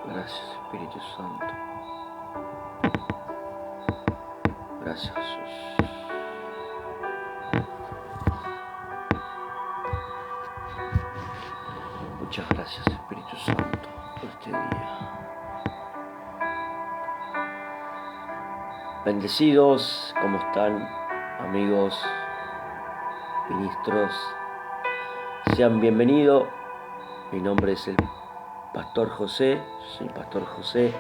Gracias, Espíritu Santo. Gracias, Jesús. Muchas gracias, Espíritu Santo, por este día. Bendecidos, ¿cómo están, amigos, ministros? Sean bienvenidos. Mi nombre es el Pastor José, soy Pastor José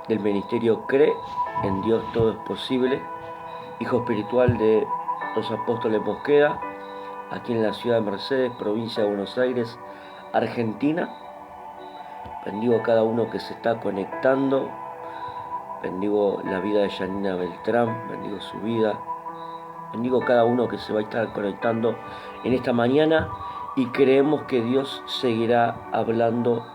del Ministerio Cree en Dios Todo es Posible, hijo espiritual de los apóstoles Mosqueda, aquí en la ciudad de Mercedes, provincia de Buenos Aires, Argentina. Bendigo a cada uno que se está conectando, bendigo la vida de Yanina Beltrán, bendigo su vida, bendigo a cada uno que se va a estar conectando en esta mañana y creemos que Dios seguirá hablando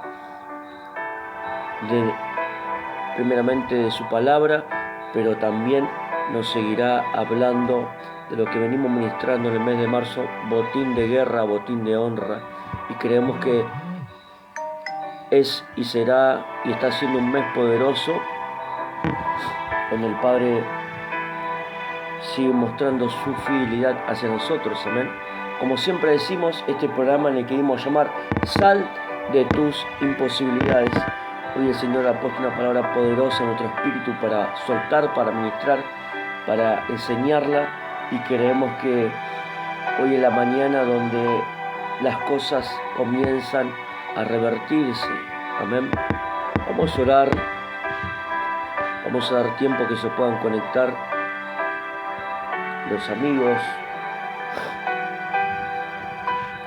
primeramente de su palabra, pero también nos seguirá hablando de lo que venimos ministrando en el mes de marzo, botín de guerra, botín de honra, y creemos que es y será y está siendo un mes poderoso donde el Padre sigue mostrando su fidelidad hacia nosotros, amén. Como siempre decimos, este programa en el que queremos llamar Sal de tus imposibilidades. Hoy el Señor ha puesto una palabra poderosa en nuestro espíritu para soltar, para ministrar, para enseñarla, y creemos que hoy es la mañana donde las cosas comienzan a revertirse. Amén. Vamos a orar, vamos a dar tiempo que se puedan conectar los amigos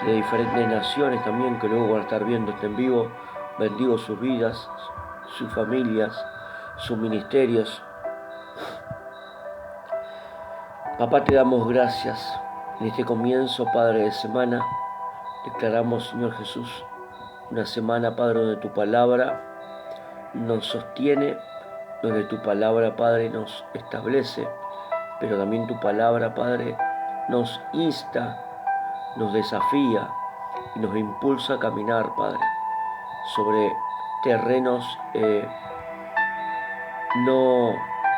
de diferentes naciones también, que luego van a estar viendo este en vivo. Bendigo sus vidas, sus familias, sus ministerios. Papá, te damos gracias en este comienzo, Padre, de semana. Declaramos, Señor Jesús, una semana, Padre, donde tu palabra nos sostiene, donde tu palabra, Padre, nos establece, pero también tu palabra, Padre, nos insta, nos desafía y nos impulsa a caminar, Padre, sobre terrenos no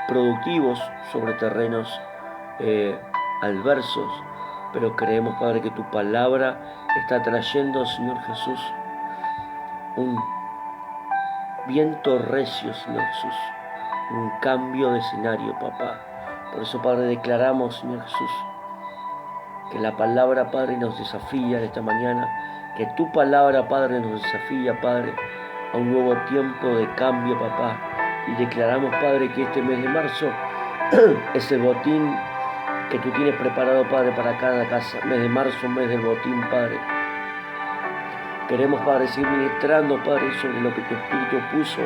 productivos, sobre terrenos adversos, pero creemos, Padre, que tu palabra está trayendo, Señor Jesús, un viento recio, Señor Jesús, un cambio de escenario, papá. Por eso, Padre, declaramos, Señor Jesús, que la palabra, Padre, nos desafía esta mañana, que tu palabra, Padre, nos desafía, Padre, a un nuevo tiempo de cambio, papá. Y declaramos, Padre, que este mes de marzo es el botín que tú tienes preparado, Padre, para cada casa. Mes de marzo, mes del botín, Padre. Queremos, Padre, seguir ministrando, Padre, sobre lo que tu Espíritu puso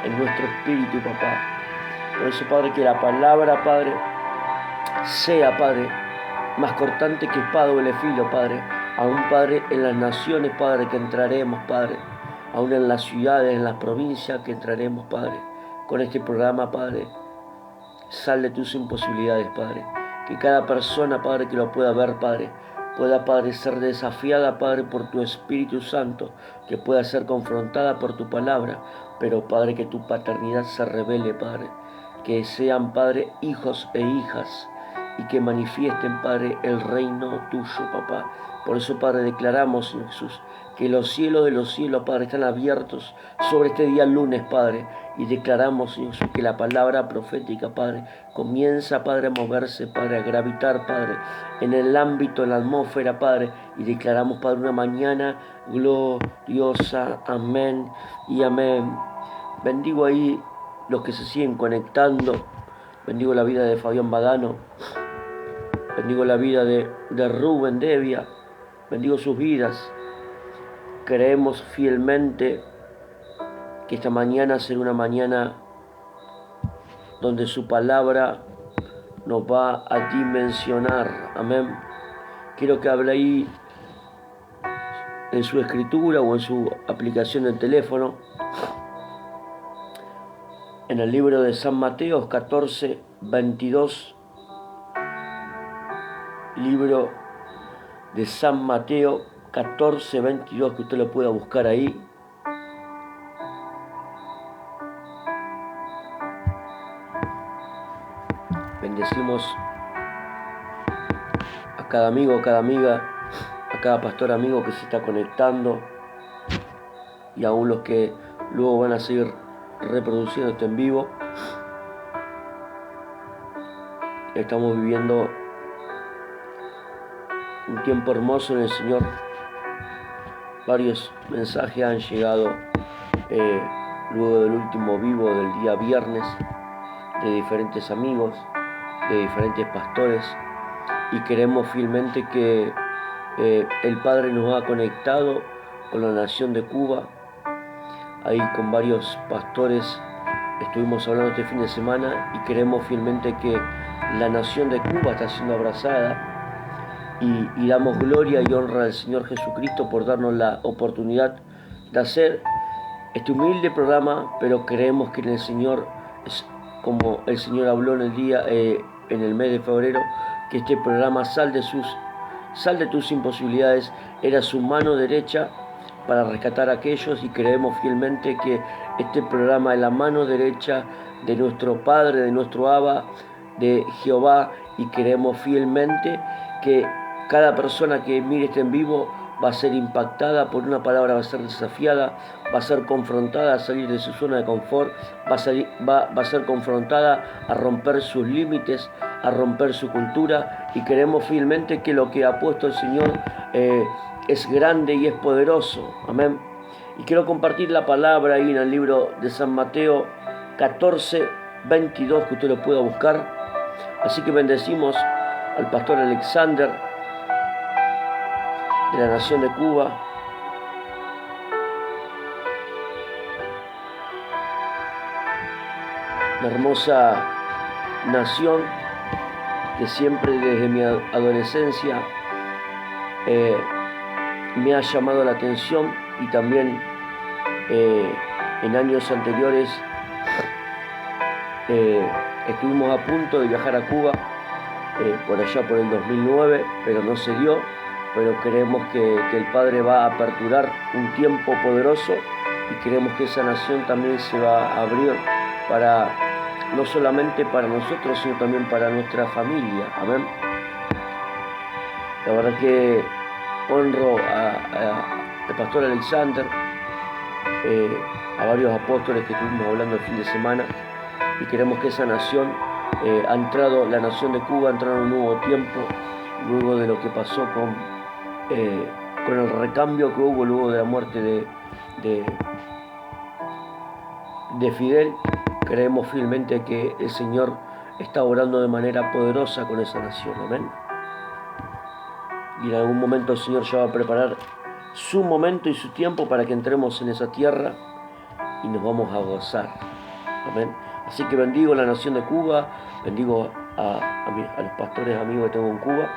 en nuestro espíritu, papá. Por eso, Padre, que la palabra, Padre, sea, Padre, más cortante que espada doble filo, Padre. Aún, Padre, en las naciones, Padre, que entraremos, Padre. Aún en las ciudades, en las provincias que entraremos, Padre. Con este programa, Padre, sal de tus imposibilidades, Padre. Que cada persona, Padre, que lo pueda ver, Padre, pueda, Padre, ser desafiada, Padre, por tu Espíritu Santo, que pueda ser confrontada por tu palabra, pero, Padre, que tu paternidad se revele, Padre, que sean, Padre, hijos e hijas, y que manifiesten, Padre, el reino tuyo, papá. Por eso, Padre, declaramos, Señor Jesús, que los cielos de los cielos, Padre, están abiertos sobre este día lunes, Padre, y declaramos, Señor Jesús, que la palabra profética, Padre, comienza, Padre, a moverse, Padre, a gravitar, Padre, en el ámbito, en la atmósfera, Padre, y declaramos, Padre, una mañana gloriosa. Amén y amén. Bendigo ahí los que se siguen conectando. Bendigo la vida de Fabián Badano. Bendigo la vida de Rubén Devia. Bendigo sus vidas. Creemos fielmente que esta mañana será una mañana donde su palabra nos va a dimensionar. Amén. Quiero que hable ahí en su escritura o en su aplicación del teléfono, en el libro de San Mateo 14, 22, libro de San Mateo 14, 22, que usted lo pueda buscar ahí. Bendecimos a cada amigo, a cada amiga, a cada pastor amigo que se está conectando y aún los que luego van a seguir reproduciendo esto en vivo. Estamos viviendo un tiempo hermoso en el Señor. Varios mensajes han llegado luego del último vivo del día viernes de diferentes amigos, de diferentes pastores, y queremos fielmente que el Padre nos ha conectado con la nación de Cuba. Ahí con varios pastores estuvimos hablando este fin de semana y queremos fielmente que la nación de Cuba está siendo abrazada y damos gloria y honra al Señor Jesucristo por darnos la oportunidad de hacer este humilde programa, pero creemos que en el Señor, como el Señor habló en el mes de febrero, que este programa sal de tus imposibilidades, era su mano derecha para rescatar a aquellos, y creemos fielmente que este programa es la mano derecha de nuestro Padre, de nuestro Abba, de Jehová, y creemos fielmente que cada persona que mire este en vivo va a ser impactada por una palabra, va a ser desafiada, va a ser confrontada a salir de su zona de confort, va a ser confrontada a romper sus límites, a romper su cultura, y creemos fielmente que lo que ha puesto el Señor es grande y es poderoso. Amén. Y quiero compartir la palabra ahí en el libro de San Mateo 14, 22, que usted lo pueda buscar. Así que bendecimos al pastor Alexander de la nación de Cuba. Una hermosa nación que siempre desde mi adolescencia me ha llamado la atención, y también en años anteriores estuvimos a punto de viajar a Cuba por allá por el 2009, pero no se dio. Pero creemos que el Padre va a aperturar un tiempo poderoso, y creemos que esa nación también se va a abrir no solamente para nosotros, sino también para nuestra familia. Amén. La verdad que honro al pastor Alexander, a varios apóstoles que estuvimos hablando el fin de semana, y queremos que esa nación la nación de Cuba ha entrado en un nuevo tiempo, luego de lo que pasó con el recambio que hubo luego de la muerte de Fidel. Creemos fielmente que el Señor está obrando de manera poderosa con esa nación. Amén. Y en algún momento el Señor ya va a preparar su momento y su tiempo para que entremos en esa tierra y nos vamos a gozar. Amén. Así que bendigo la nación de Cuba, bendigo a los pastores amigos que tengo en Cuba.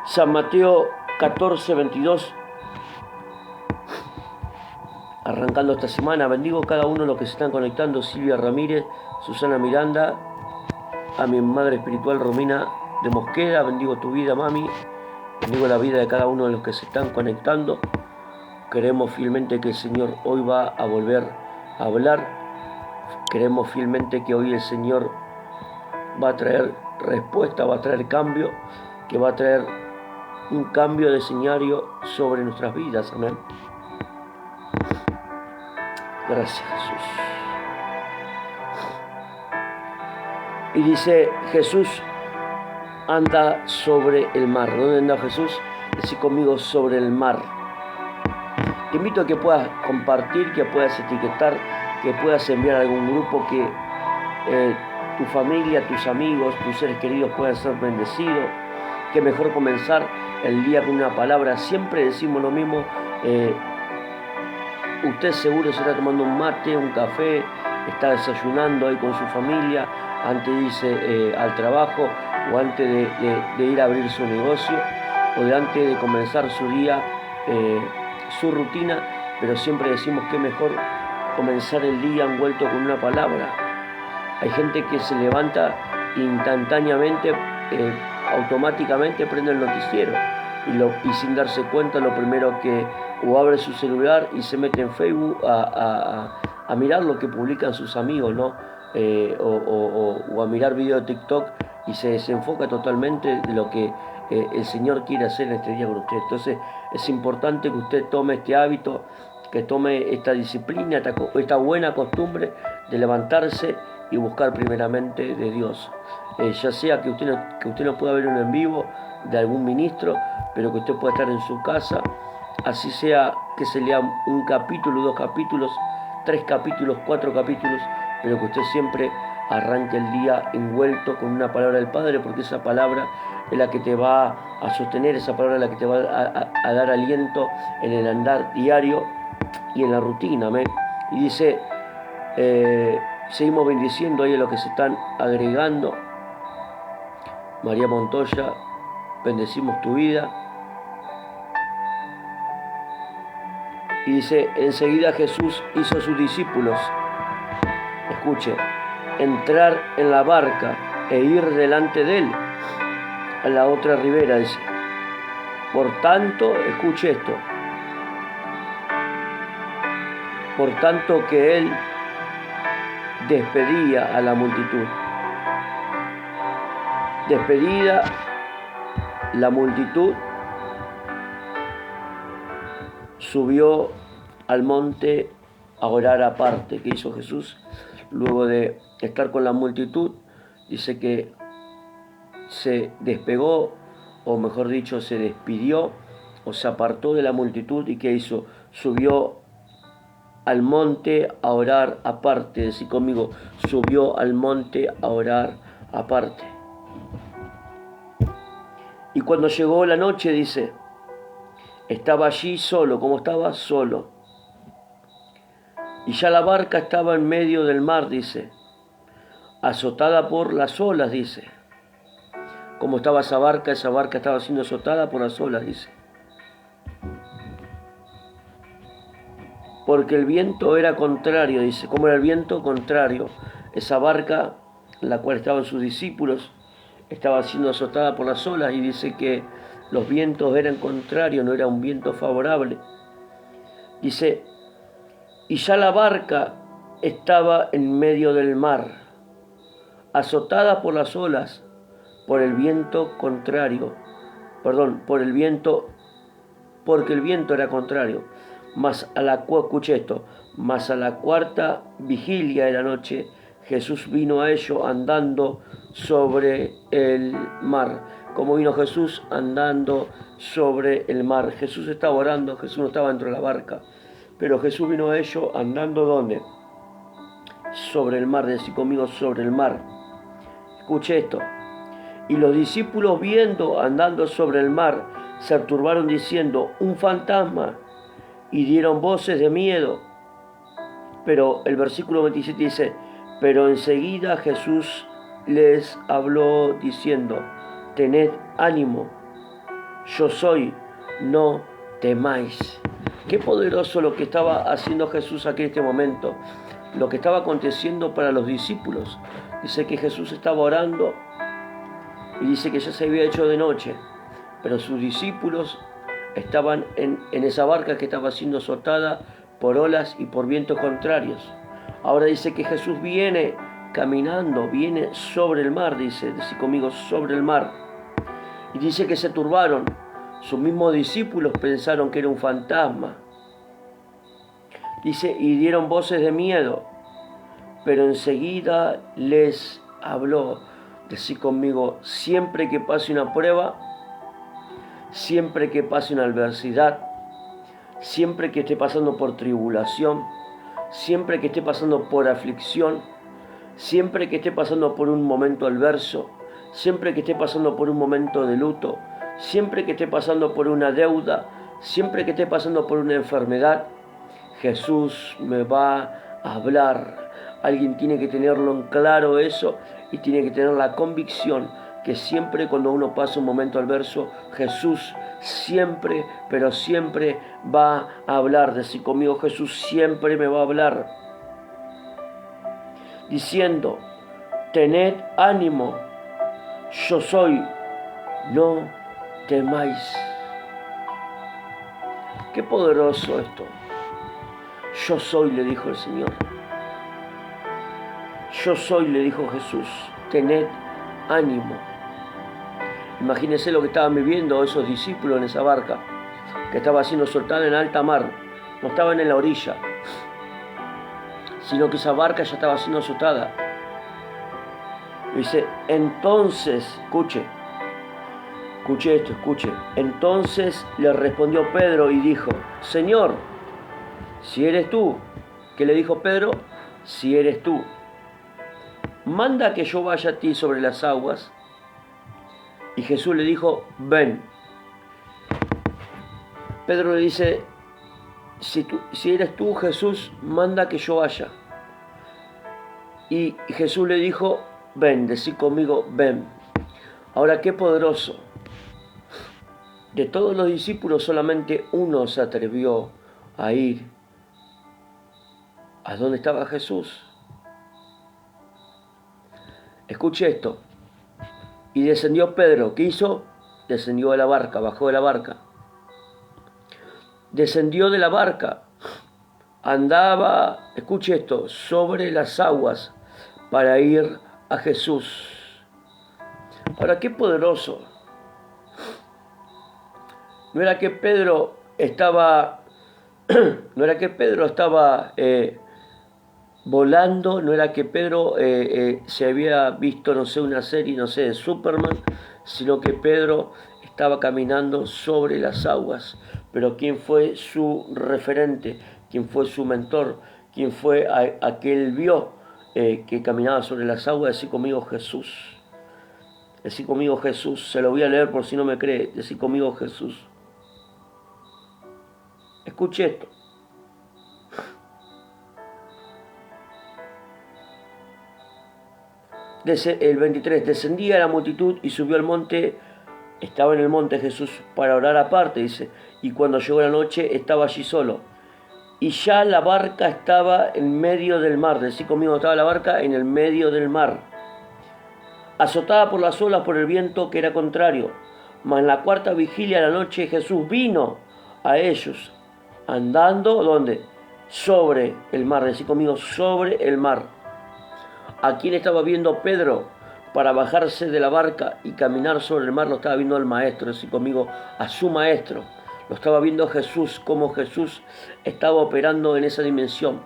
San Mateo 14, 22. Arrancando esta semana, bendigo a cada uno de los que se están conectando: Silvia Ramírez, Susana Miranda, a mi madre espiritual Romina de Mosqueda, bendigo tu vida, mami, bendigo la vida de cada uno de los que se están conectando. Creemos fielmente que el Señor hoy va a volver a hablar, creemos fielmente que hoy el Señor va a traer respuesta, va a traer cambio, que va a traer un cambio de escenario sobre nuestras vidas. Amén. Gracias, Jesús. Y dice: Jesús anda sobre el mar. ¿Dónde anda Jesús? Decí conmigo: sobre el mar. Te invito a que puedas compartir, que puedas etiquetar, que puedas enviar a algún grupo, que tu familia, tus amigos, tus seres queridos puedan ser bendecidos. Que mejor comenzar el día con una palabra. Siempre decimos lo mismo. Usted seguro se está tomando un mate, un café, está desayunando ahí con su familia, antes de irse al trabajo, o antes de ir a abrir su negocio, o de antes de comenzar su día su rutina, pero siempre decimos que es mejor comenzar el día envuelto con una palabra. Hay gente que se levanta instantáneamente, automáticamente prende el noticiero y sin darse cuenta lo primero que o abre su celular y se mete en Facebook a mirar lo que publican sus amigos, ¿no? O a mirar videos de TikTok y se desenfoca totalmente de lo que el Señor quiere hacer en este día con usted. Entonces es importante que usted tome este hábito, que tome esta disciplina, esta buena costumbre de levantarse y buscar primeramente de Dios. Ya sea que usted no pueda ver un en vivo de algún ministro, pero que usted pueda estar en su casa, así sea que se lea un capítulo, 2 capítulos, 3 capítulos, 4 capítulos, pero que usted siempre arranque el día envuelto con una palabra del Padre, porque esa palabra es la que te va a sostener, esa palabra es la que te va a dar aliento en el andar diario y en la rutina. Amén. Y dice, seguimos bendiciendo ahí a los que se están agregando. María Montoya, bendecimos tu vida. Y dice, enseguida Jesús hizo a sus discípulos, escuche, entrar en la barca e ir delante de él a la otra ribera, dice. Por tanto, escuche esto, por tanto que él despedía a la multitud. Despedida la multitud, subió al monte a orar aparte. ¿Qué hizo Jesús? Luego de estar con la multitud, dice que se despegó, o mejor dicho, se despidió, o se apartó de la multitud. ¿Y qué hizo? Subió al monte a orar aparte. Decí conmigo, subió al monte a orar aparte. Y cuando llegó la noche, dice, estaba allí solo. ¿Cómo estaba? Solo. Y ya la barca estaba en medio del mar, dice, azotada por las olas, dice. ¿Cómo estaba esa barca? Esa barca estaba siendo azotada por las olas, dice. Porque el viento era contrario, dice. ¿Cómo era el viento? Contrario. Esa barca, en la cual estaban sus discípulos, estaba siendo azotada por las olas, y dice que los vientos eran contrarios, no era un viento favorable. Dice, y ya la barca estaba en medio del mar, azotada por las olas, por el viento contrario. Porque el viento era contrario. Escuche esto, mas a la cuarta vigilia de la noche, Jesús vino a ellos andando sobre el mar. ¿Cómo vino Jesús? Andando sobre el mar. Jesús estaba orando, Jesús no estaba dentro de la barca, pero Jesús vino a ellos andando ¿dónde? Sobre el mar. Decí conmigo, sobre el mar. Escuche esto. Y los discípulos, viendo andando sobre el mar, se turbaron diciendo, un fantasma, y dieron voces de miedo. Pero el versículo 27 dice, pero enseguida Jesús les habló diciendo, tened ánimo, yo soy, no temáis. Qué poderoso lo que estaba haciendo Jesús aquí en este momento, lo que estaba aconteciendo para los discípulos. Dice que Jesús estaba orando y dice que ya se había hecho de noche, pero sus discípulos estaban en esa barca que estaba siendo azotada por olas y por vientos contrarios. Ahora dice que Jesús viene caminando, viene sobre el mar, dice conmigo, sobre el mar. Y dice que se turbaron. Sus mismos discípulos pensaron que era un fantasma. Dice, y dieron voces de miedo, pero enseguida les habló. Decí conmigo, siempre que pase una prueba, siempre que pase una adversidad, siempre que esté pasando por tribulación, siempre que esté pasando por aflicción, siempre que esté pasando por un momento adverso, siempre que esté pasando por un momento de luto, siempre que esté pasando por una deuda, siempre que esté pasando por una enfermedad, Jesús me va a hablar. Alguien tiene que tenerlo en claro eso y tiene que tener la convicción que siempre cuando uno pasa un momento adverso, Jesús siempre, pero siempre va a hablar. Decí conmigo, Jesús siempre me va a hablar, diciendo, tened ánimo, yo soy, no temáis. Qué poderoso esto. Yo soy, le dijo el Señor. Yo soy, le dijo Jesús. Tened ánimo. Imagínense lo que estaban viviendo esos discípulos en esa barca, que estaba siendo soltada en alta mar. No estaban en la orilla, sino que esa barca ya estaba siendo azotada. Dice, entonces, escuche esto, escuche. Entonces le respondió Pedro y dijo, Señor, si eres tú. ¿Qué le dijo Pedro? Si eres tú, manda que yo vaya a ti sobre las aguas. Y Jesús le dijo, ven. Pedro le dice, si eres tú, Jesús, manda que yo vaya. Y Jesús le dijo, ven, decí conmigo, ven. Ahora, qué poderoso. De todos los discípulos, solamente uno se atrevió a ir a donde estaba Jesús. Escuche esto. Y descendió Pedro. ¿Qué hizo? Descendió de la barca, bajó de la barca. Descendió de la barca. Andaba, escuche esto, sobre las aguas para ir a Jesús. Ahora, qué poderoso. No era que Pedro estaba volando, no era que Pedro se había visto, no sé, una serie, no sé, de Superman, sino que Pedro estaba caminando sobre las aguas. Pero ¿quién fue su referente? ¿Quién fue su mentor? ¿Quién fue aquel vio que caminaba sobre las aguas? Decí conmigo, Jesús. Decí conmigo, Jesús. Se lo voy a leer por si no me cree. Decí conmigo, Jesús. Escuche esto. El 23, descendía la multitud y subió al monte, estaba en el monte Jesús para orar aparte, dice, y cuando llegó la noche estaba allí solo. Y ya la barca estaba en medio del mar, decí conmigo, estaba la barca en el medio del mar, azotada por las olas, por el viento que era contrario. Mas en la cuarta vigilia de la noche Jesús vino a ellos, andando, ¿dónde? Sobre el mar, decí conmigo, sobre el mar. ¿A quién estaba viendo Pedro para bajarse de la barca y caminar sobre el mar? Lo estaba viendo al maestro, decí conmigo, a su maestro. Lo estaba viendo Jesús, cómo Jesús estaba operando en esa dimensión.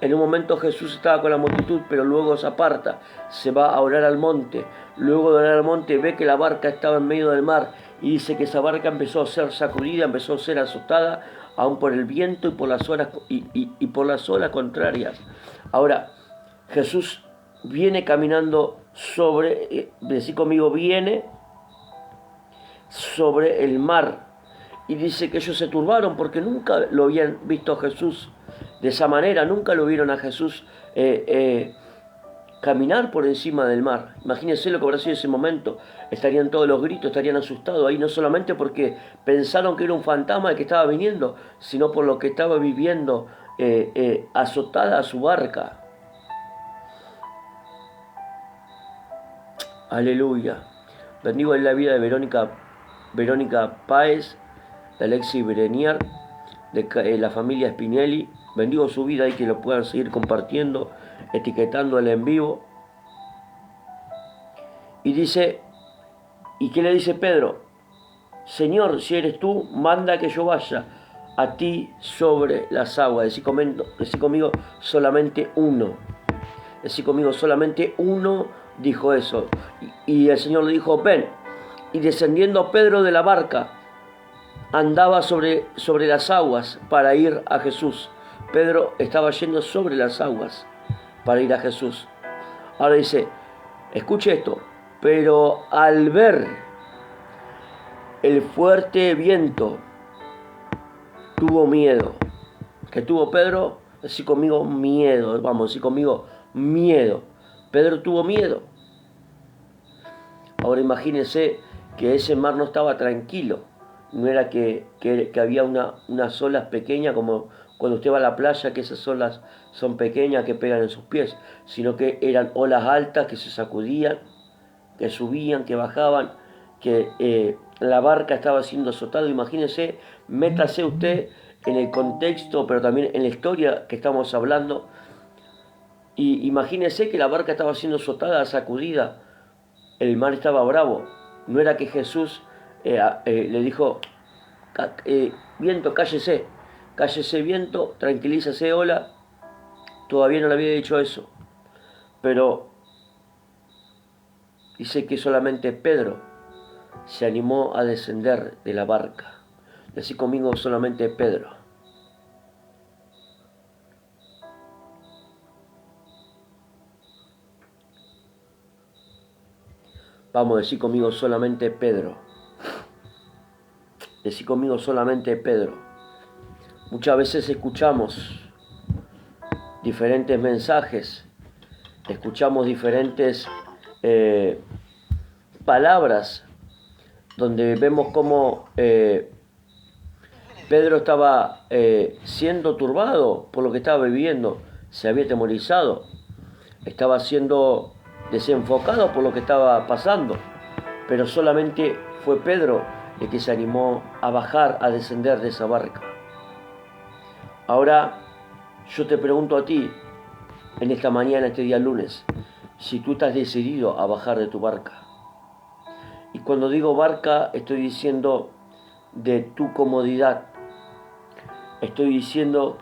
En un momento Jesús estaba con la multitud, pero luego se aparta, se va a orar al monte. Luego de orar al monte ve que la barca estaba en medio del mar y dice que esa barca empezó a ser sacudida, empezó a ser azotada, aún por el viento y por las olas, y por las olas contrarias. Ahora, Jesús viene caminando sobre, decí conmigo, viene sobre el mar. Y dice que ellos se turbaron porque nunca lo habían visto a Jesús de esa manera, nunca lo vieron a Jesús caminar por encima del mar. Imagínense lo que habrá sido ese momento. Estarían todos los gritos, estarían asustados ahí, no solamente porque pensaron que era un fantasma el que estaba viniendo, sino por lo que estaba viviendo azotada a su barca. Aleluya. Bendigo en la vida de Verónica Páez, de Alexi Berenier, de la familia Spinelli. Bendigo su vida y que lo puedan seguir compartiendo, etiquetándola en vivo. Y dice, ¿y qué le dice Pedro? Señor, si eres tú, manda que yo vaya a ti sobre las aguas. Decí conmigo, solamente uno. Decí conmigo, solamente uno dijo eso. Y el Señor le dijo, ven. Y descendiendo Pedro de la barca, andaba sobre las aguas para ir a Jesús. Pedro estaba yendo sobre las aguas para ir a Jesús. Ahora dice, escuche esto, pero al ver el fuerte viento, tuvo miedo. ¿Qué tuvo Pedro? Decí conmigo, miedo. Vamos, decí conmigo, miedo. Pedro tuvo miedo. Ahora imagínense que ese mar no estaba tranquilo. No era que había unas olas pequeñas como cuando usted va a la playa, que esas olas son pequeñas que pegan en sus pies, sino que eran olas altas que se sacudían, que subían, que bajaban, que la barca estaba siendo azotada. Imagínense, métase usted en el contexto, pero también en la historia que estamos hablando, y imagínense que la barca estaba siendo azotada, sacudida, el mar estaba bravo. No era que Jesús le dijo, viento, cállese, cállese viento, tranquilízase ola. Todavía no le había dicho eso, pero dice que solamente Pedro se animó a descender de la barca. Y así conmigo solamente Pedro. Vamos, decir conmigo solamente Pedro. Decir conmigo solamente Pedro. Muchas veces escuchamos diferentes mensajes, escuchamos diferentes palabras, donde vemos cómo Pedro estaba siendo turbado por lo que estaba viviendo, se había atemorizado, estaba siendo desenfocado por lo que estaba pasando, pero solamente fue Pedro el que se animó a bajar, a descender de esa barca. Ahora yo te pregunto a ti, en esta mañana, este día lunes, si tú estás decidido a bajar de tu barca. Y cuando digo barca, estoy diciendo de tu comodidad. Estoy diciendo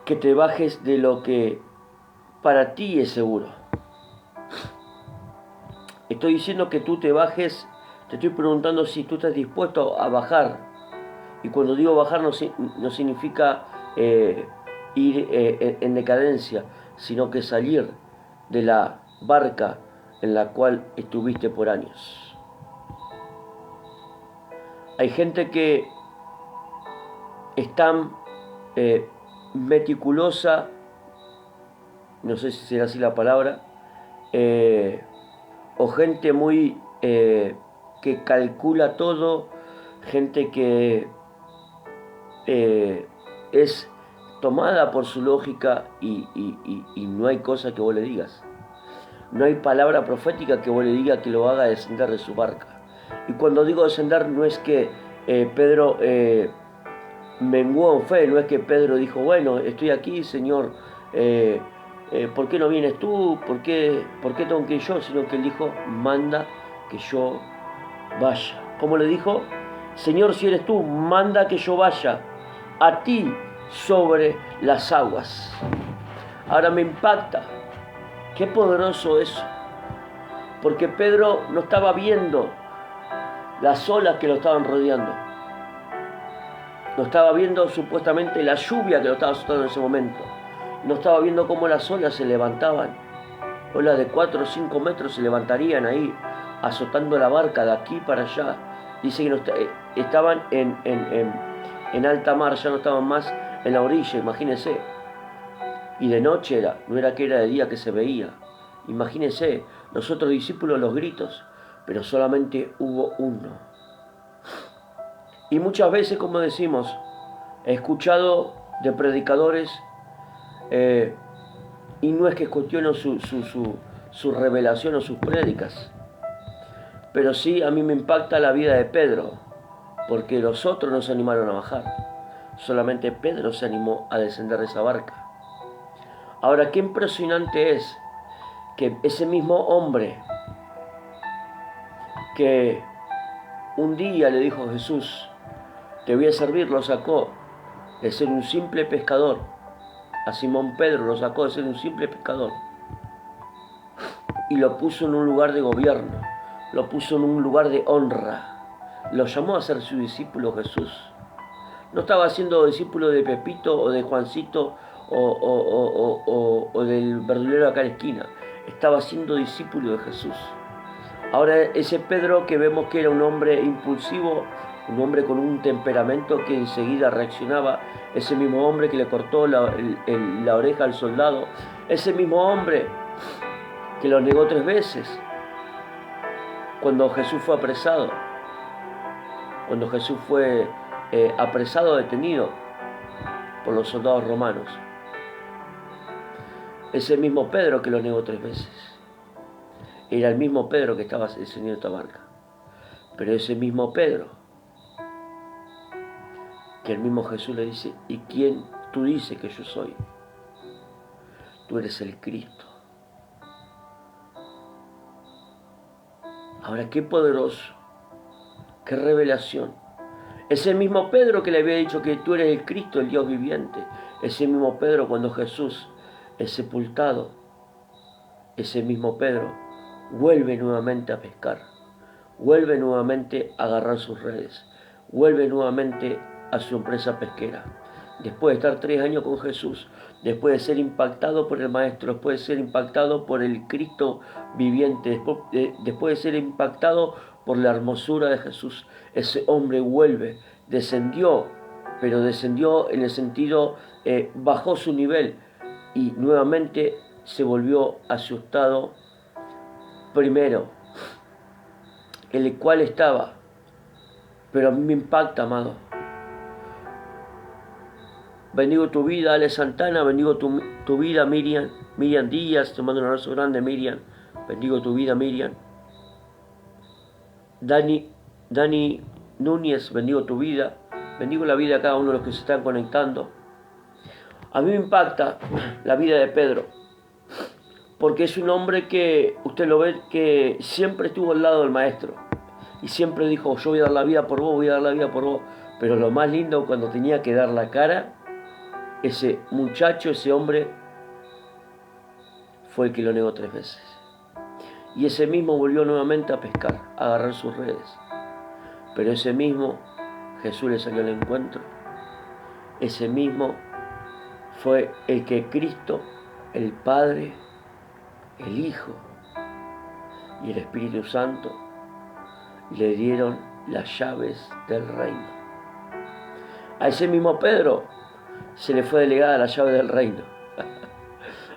que te bajes de lo que para ti es seguro. Estoy diciendo que tú te bajes, te estoy preguntando si tú estás dispuesto a bajar. Y cuando digo bajar no significa ir en decadencia, sino que salir de la barca en la cual estuviste por años. Hay gente que es tan meticulosa, no sé si será así la palabra, o gente muy que calcula todo, gente que es tomada por su lógica y no hay cosa que vos le digas. No hay palabra profética que vos le diga que lo haga descender de su barca. Y cuando digo descender no es que Pedro menguó en fe, no es que Pedro dijo, bueno, estoy aquí, Señor, ¿por qué no vienes tú? ¿Por qué tengo que ir yo? Sino que él dijo, manda que yo vaya. ¿Cómo le dijo? Señor, si eres tú, manda que yo vaya a ti sobre las aguas. Ahora me impacta. Qué poderoso eso. Porque Pedro no estaba viendo las olas que lo estaban rodeando. No estaba viendo supuestamente la lluvia que lo estaba azotando en ese momento. No estaba viendo cómo las olas se levantaban. Olas de 4 o 5 metros se levantarían ahí, azotando la barca de aquí para allá. Dice que no estaban en alta mar, ya no estaban más en la orilla, imagínense. Y de noche era, no era que era de día que se veía. Imagínense, los otros discípulos los gritos, pero solamente hubo uno. Y muchas veces, como decimos, he escuchado de predicadores, y no es que cuestiono su revelación o sus prédicas, pero sí a mí me impacta la vida de Pedro, porque los otros no se animaron a bajar, solamente Pedro se animó a descender de esa barca. Ahora, qué impresionante es que ese mismo hombre que un día le dijo a Jesús, te voy a servir, lo sacó de ser un simple pescador. A Simón Pedro lo sacó de ser un simple pescador y lo puso en un lugar de gobierno, lo puso en un lugar de honra, lo llamó a ser su discípulo Jesús. No estaba siendo discípulo de Pepito o de Juancito o del verdulero acá en la esquina, estaba siendo discípulo de Jesús. Ahora ese Pedro que vemos que era un hombre impulsivo, un hombre con un temperamento que enseguida reaccionaba, ese mismo hombre que le cortó la oreja al soldado, ese mismo hombre que lo negó 3 veces, cuando Jesús fue apresado, cuando Jesús fue apresado, detenido por los soldados romanos. Ese mismo Pedro que lo negó 3 veces. Era el mismo Pedro que estaba encendiendo esta barca. Pero ese mismo Pedro, que el mismo Jesús le dice, ¿y quién tú dices que yo soy? Tú eres el Cristo. Ahora, qué poderoso, qué revelación. Ese mismo Pedro que le había dicho que tú eres el Cristo, el Dios viviente. Ese mismo Pedro, cuando Jesús es sepultado, ese mismo Pedro vuelve nuevamente a pescar, vuelve nuevamente a agarrar sus redes, vuelve nuevamente a su empresa pesquera. Después de estar 3 años con Jesús, después de ser impactado por el Maestro, después de ser impactado por el Cristo viviente, después de ser impactado por la hermosura de Jesús, ese hombre vuelve, descendió, pero descendió en el sentido, bajó su nivel y nuevamente se volvió a su estado primero, en el cual estaba. Pero a mí me impacta, amado. Bendigo tu vida, Ale Santana, bendigo tu vida, Miriam Díaz, te mando un abrazo grande, Miriam, bendigo tu vida, Miriam. Dani Núñez, bendigo tu vida, bendigo la vida de cada uno de los que se están conectando. A mí me impacta la vida de Pedro, porque es un hombre que, usted lo ve, que siempre estuvo al lado del Maestro, y siempre dijo, yo voy a dar la vida por vos, voy a dar la vida por vos. Pero lo más lindo, cuando tenía que dar la cara, ese muchacho, ese hombre, fue el que lo negó 3 veces. Y ese mismo volvió nuevamente a pescar, a agarrar sus redes. Pero ese mismo, Jesús le salió al encuentro. Ese mismo fue el que Cristo, el Padre, el Hijo y el Espíritu Santo le dieron las llaves del reino. A ese mismo Pedro se le fue delegada la llave del reino.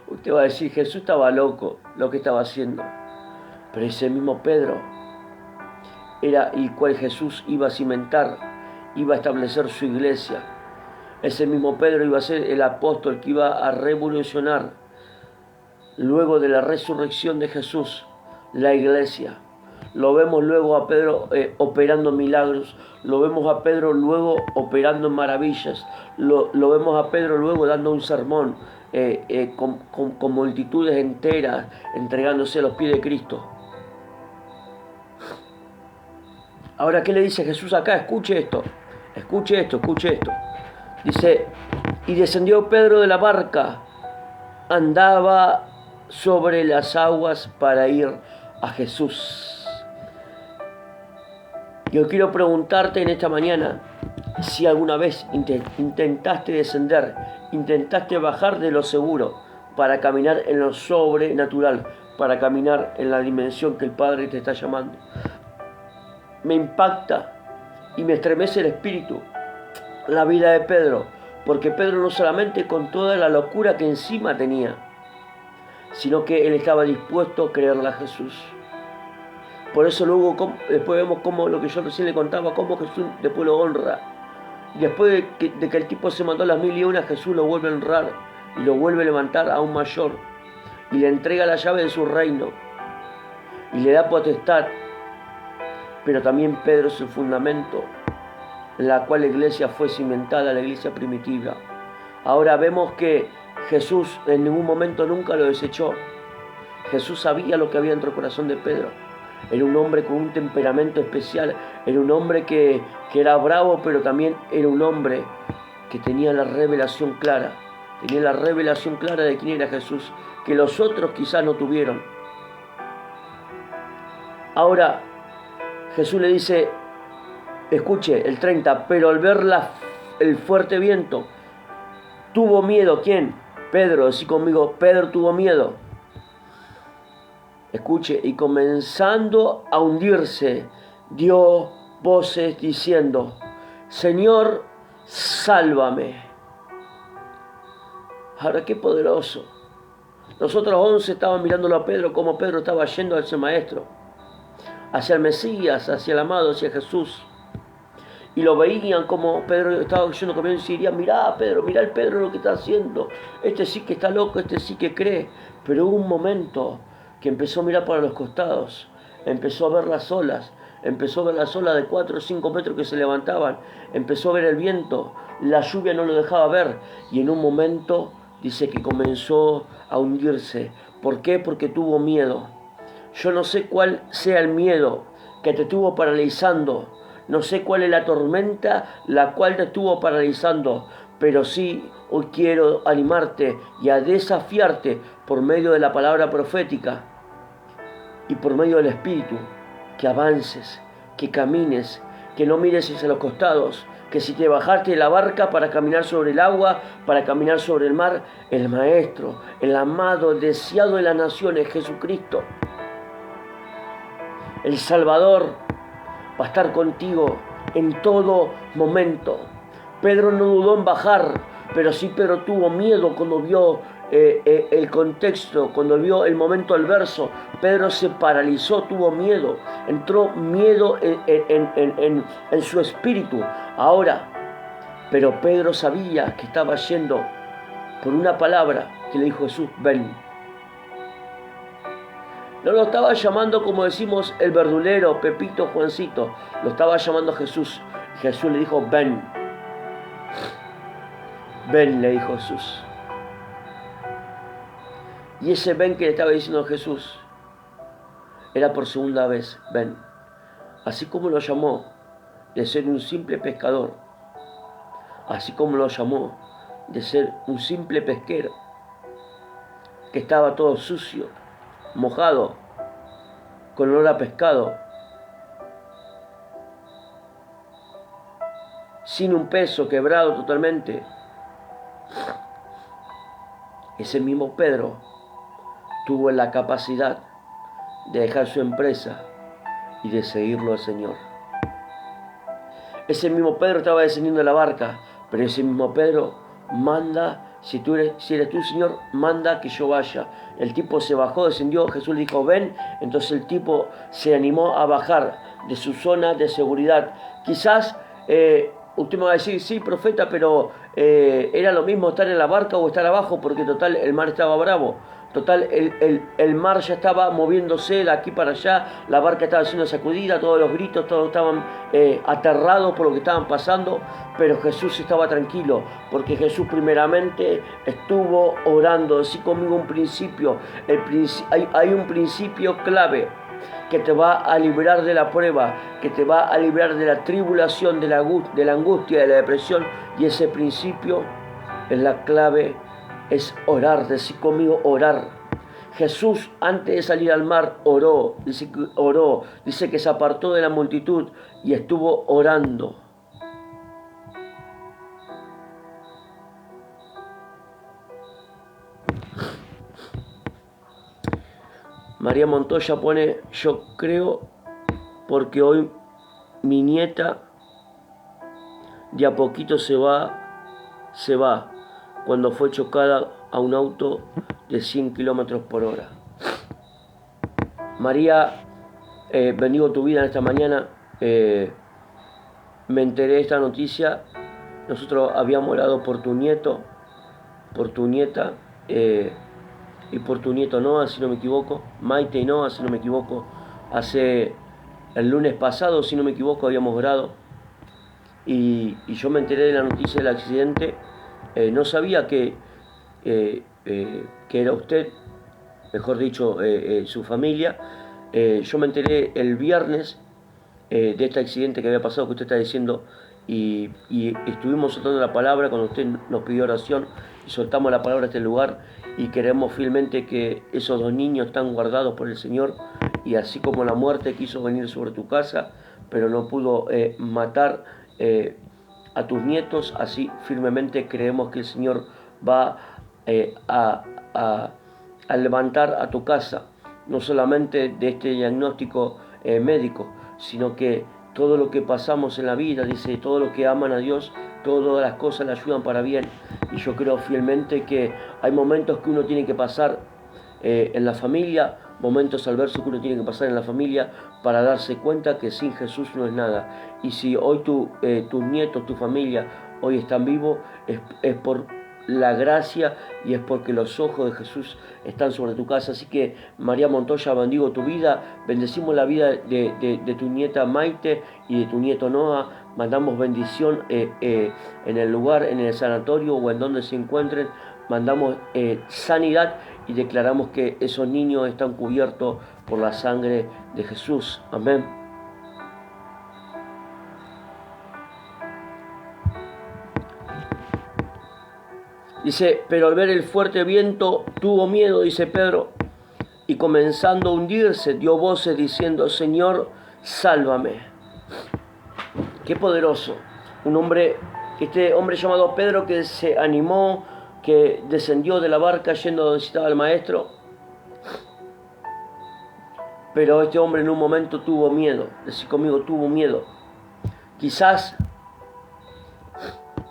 Usted va a decir, Jesús estaba loco lo que estaba haciendo. Pero ese mismo Pedro era el cual Jesús iba a cimentar, iba a establecer su iglesia. Ese mismo Pedro iba a ser el apóstol que iba a revolucionar, luego de la resurrección de Jesús, la iglesia. Lo vemos luego a Pedro operando milagros, lo vemos a Pedro luego operando maravillas, lo vemos a Pedro luego dando un sermón con multitudes enteras, entregándose a los pies de Cristo. Ahora, ¿qué le dice Jesús acá? Escuche esto, escuche esto, escuche esto. Dice, y descendió Pedro de la barca, andaba sobre las aguas para ir a Jesús. Yo quiero preguntarte en esta mañana si alguna vez intentaste descender, intentaste bajar de lo seguro para caminar en lo sobrenatural, para caminar en la dimensión que el Padre te está llamando. Me impacta y me estremece el espíritu la vida de Pedro, porque Pedro no solamente con toda la locura que encima tenía, sino que él estaba dispuesto a creerle a Jesús. Por eso luego, después vemos cómo lo que yo recién le contaba, cómo Jesús después lo honra. Y después de que el tipo se mandó las 1001, Jesús lo vuelve a honrar y lo vuelve a levantar aún mayor. Y le entrega la llave de su reino y le da potestad. Pero también Pedro es el fundamento en la cual la iglesia fue cimentada, la iglesia primitiva. Ahora vemos que Jesús en ningún momento nunca lo desechó. Jesús sabía lo que había dentro del corazón de Pedro. Era un hombre con un temperamento especial, era un hombre que era bravo, pero también era un hombre que tenía la revelación clara. Tenía la revelación clara de quién era Jesús, que los otros quizás no tuvieron. Ahora, Jesús le dice, escuche, el 30, pero al ver el fuerte viento, tuvo miedo. ¿Quién? Pedro, decí conmigo, Pedro tuvo miedo. Escuche, y comenzando a hundirse, dio voces diciendo, Señor, sálvame. Ahora, qué poderoso. Nosotros 11 estaban mirándolo a Pedro, como Pedro estaba yendo a ese maestro. hacia el Mesías, hacia el amado, hacia Jesús. Y lo veían como Pedro estaba yendo comiendo y dirían, mirá Pedro, mirá el Pedro lo que está haciendo. Este sí que está loco, este sí que cree. Pero hubo un momento que empezó a mirar para los costados, empezó a ver las olas, empezó a ver las olas de 4 o 5 metros que se levantaban, empezó a ver el viento, la lluvia no lo dejaba ver y en un momento dice que comenzó a hundirse. ¿Por qué? Porque tuvo miedo. Yo no sé cuál sea el miedo que te estuvo paralizando. No sé cuál es la tormenta la cual te estuvo paralizando, pero sí hoy quiero animarte y a desafiarte por medio de la palabra profética y por medio del Espíritu, que avances, que camines, que no mires hacia los costados, que si te bajaste de la barca para caminar sobre el agua, para caminar sobre el mar, el Maestro, el amado, el deseado de las naciones, Jesucristo, el Salvador, va a estar contigo en todo momento. Pedro no dudó en bajar, pero sí Pedro tuvo miedo cuando vio el contexto, cuando vio el momento del verso. Pedro se paralizó, tuvo miedo, entró miedo en su espíritu. Ahora, pero Pedro sabía que estaba yendo por una palabra que le dijo Jesús, ven. No lo estaba llamando como decimos el verdulero, Pepito, Juancito. Lo estaba llamando Jesús. Jesús le dijo, ven. Ven, le dijo Jesús. Y ese ven que le estaba diciendo Jesús era por segunda vez, ven. Así como lo llamó de ser un simple pescador. Así como lo llamó de ser un simple pesquero. Que estaba todo sucio, mojado, con olor a pescado, sin un peso, quebrado totalmente. Ese mismo Pedro tuvo la capacidad de dejar su empresa y de seguirlo al Señor. Ese mismo Pedro estaba descendiendo de la barca, pero ese mismo Pedro manda. Si eres tú, Señor, manda que yo vaya. El tipo se bajó, descendió, Jesús le dijo, ven. Entonces el tipo se animó a bajar de su zona de seguridad. Quizás usted me va a decir, sí, profeta, pero era lo mismo estar en la barca o estar abajo, porque total el mar estaba bravo. Total, el mar ya estaba moviéndose de aquí para allá, la barca estaba siendo sacudida, todos los gritos, todos estaban aterrados por lo que estaban pasando, pero Jesús estaba tranquilo, porque Jesús primeramente estuvo orando. Así conmigo un principio, hay un principio clave que te va a librar de la prueba, que te va a librar de la tribulación, de la angustia, de la depresión, y ese principio es la clave. Es orar, decir conmigo orar. Jesús antes de salir al mar oró, dice que se apartó de la multitud y estuvo orando. María Montoya pone, yo creo porque hoy mi nieta de a poquito se va. Cuando fue chocada a un auto de 100 kilómetros por hora. María, bendigo tu vida en esta mañana. Me enteré de esta noticia. Nosotros habíamos orado por tu nieto, por tu nieta y por tu nieto Noah, si no me equivoco. Maite y Noah, si no me equivoco. Hace el lunes pasado, si no me equivoco, habíamos orado. Y yo me enteré de la noticia del accidente. No sabía que era usted, mejor dicho, su familia. Yo me enteré el viernes de este accidente que había pasado, que usted está diciendo, y estuvimos soltando la palabra cuando usted nos pidió oración, y soltamos la palabra a este lugar, y queremos fielmente que esos 2 niños están guardados por el Señor, y así como la muerte quiso venir sobre tu casa, pero no pudo matar a tus nietos, así firmemente creemos que el Señor va a levantar a tu casa, no solamente de este diagnóstico médico, sino que todo lo que pasamos en la vida, dice, todo lo que aman a Dios, todas las cosas le ayudan para bien. Y yo creo fielmente que hay momentos que uno tiene que pasar en la familia, momentos adversos que uno tiene que pasar en la familia para darse cuenta que sin Jesús no es nada. Y si hoy tus nietos, tu familia, hoy están vivos, es por la gracia y es porque los ojos de Jesús están sobre tu casa. Así que María Montoya, bendigo tu vida, bendecimos la vida de tu nieta Maite y de tu nieto Noah. Mandamos bendición en el lugar, en el sanatorio o en donde se encuentren. Mandamos sanidad y declaramos que esos niños están cubiertos por la sangre de Jesús. Amén. Dice, pero al ver el fuerte viento tuvo miedo, dice Pedro, y comenzando a hundirse dio voces diciendo, Señor, sálvame. Qué poderoso. Este hombre llamado Pedro que se animó, que descendió de la barca yendo donde estaba el maestro. Pero este hombre en un momento tuvo miedo. Decí conmigo, tuvo miedo. Quizás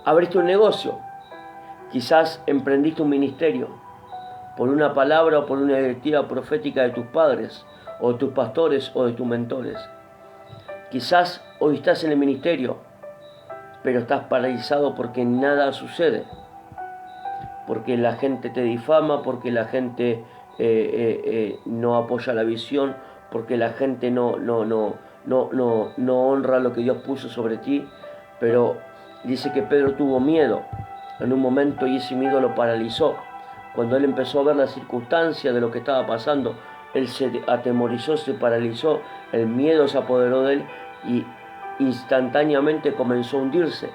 abriste un negocio. Quizás emprendiste un ministerio por una palabra o por una directiva profética de tus padres o de tus pastores o de tus mentores. Quizás hoy estás en el ministerio, pero estás paralizado porque nada sucede. Porque la gente te difama, porque la gente no apoya la visión, porque la gente no honra lo que Dios puso sobre ti. Pero dice que Pedro tuvo miedo en un momento y ese miedo lo paralizó. Cuando él empezó a ver las circunstancias de lo que estaba pasando, él se atemorizó, se paralizó, el miedo se apoderó de él y instantáneamente comenzó a hundirse.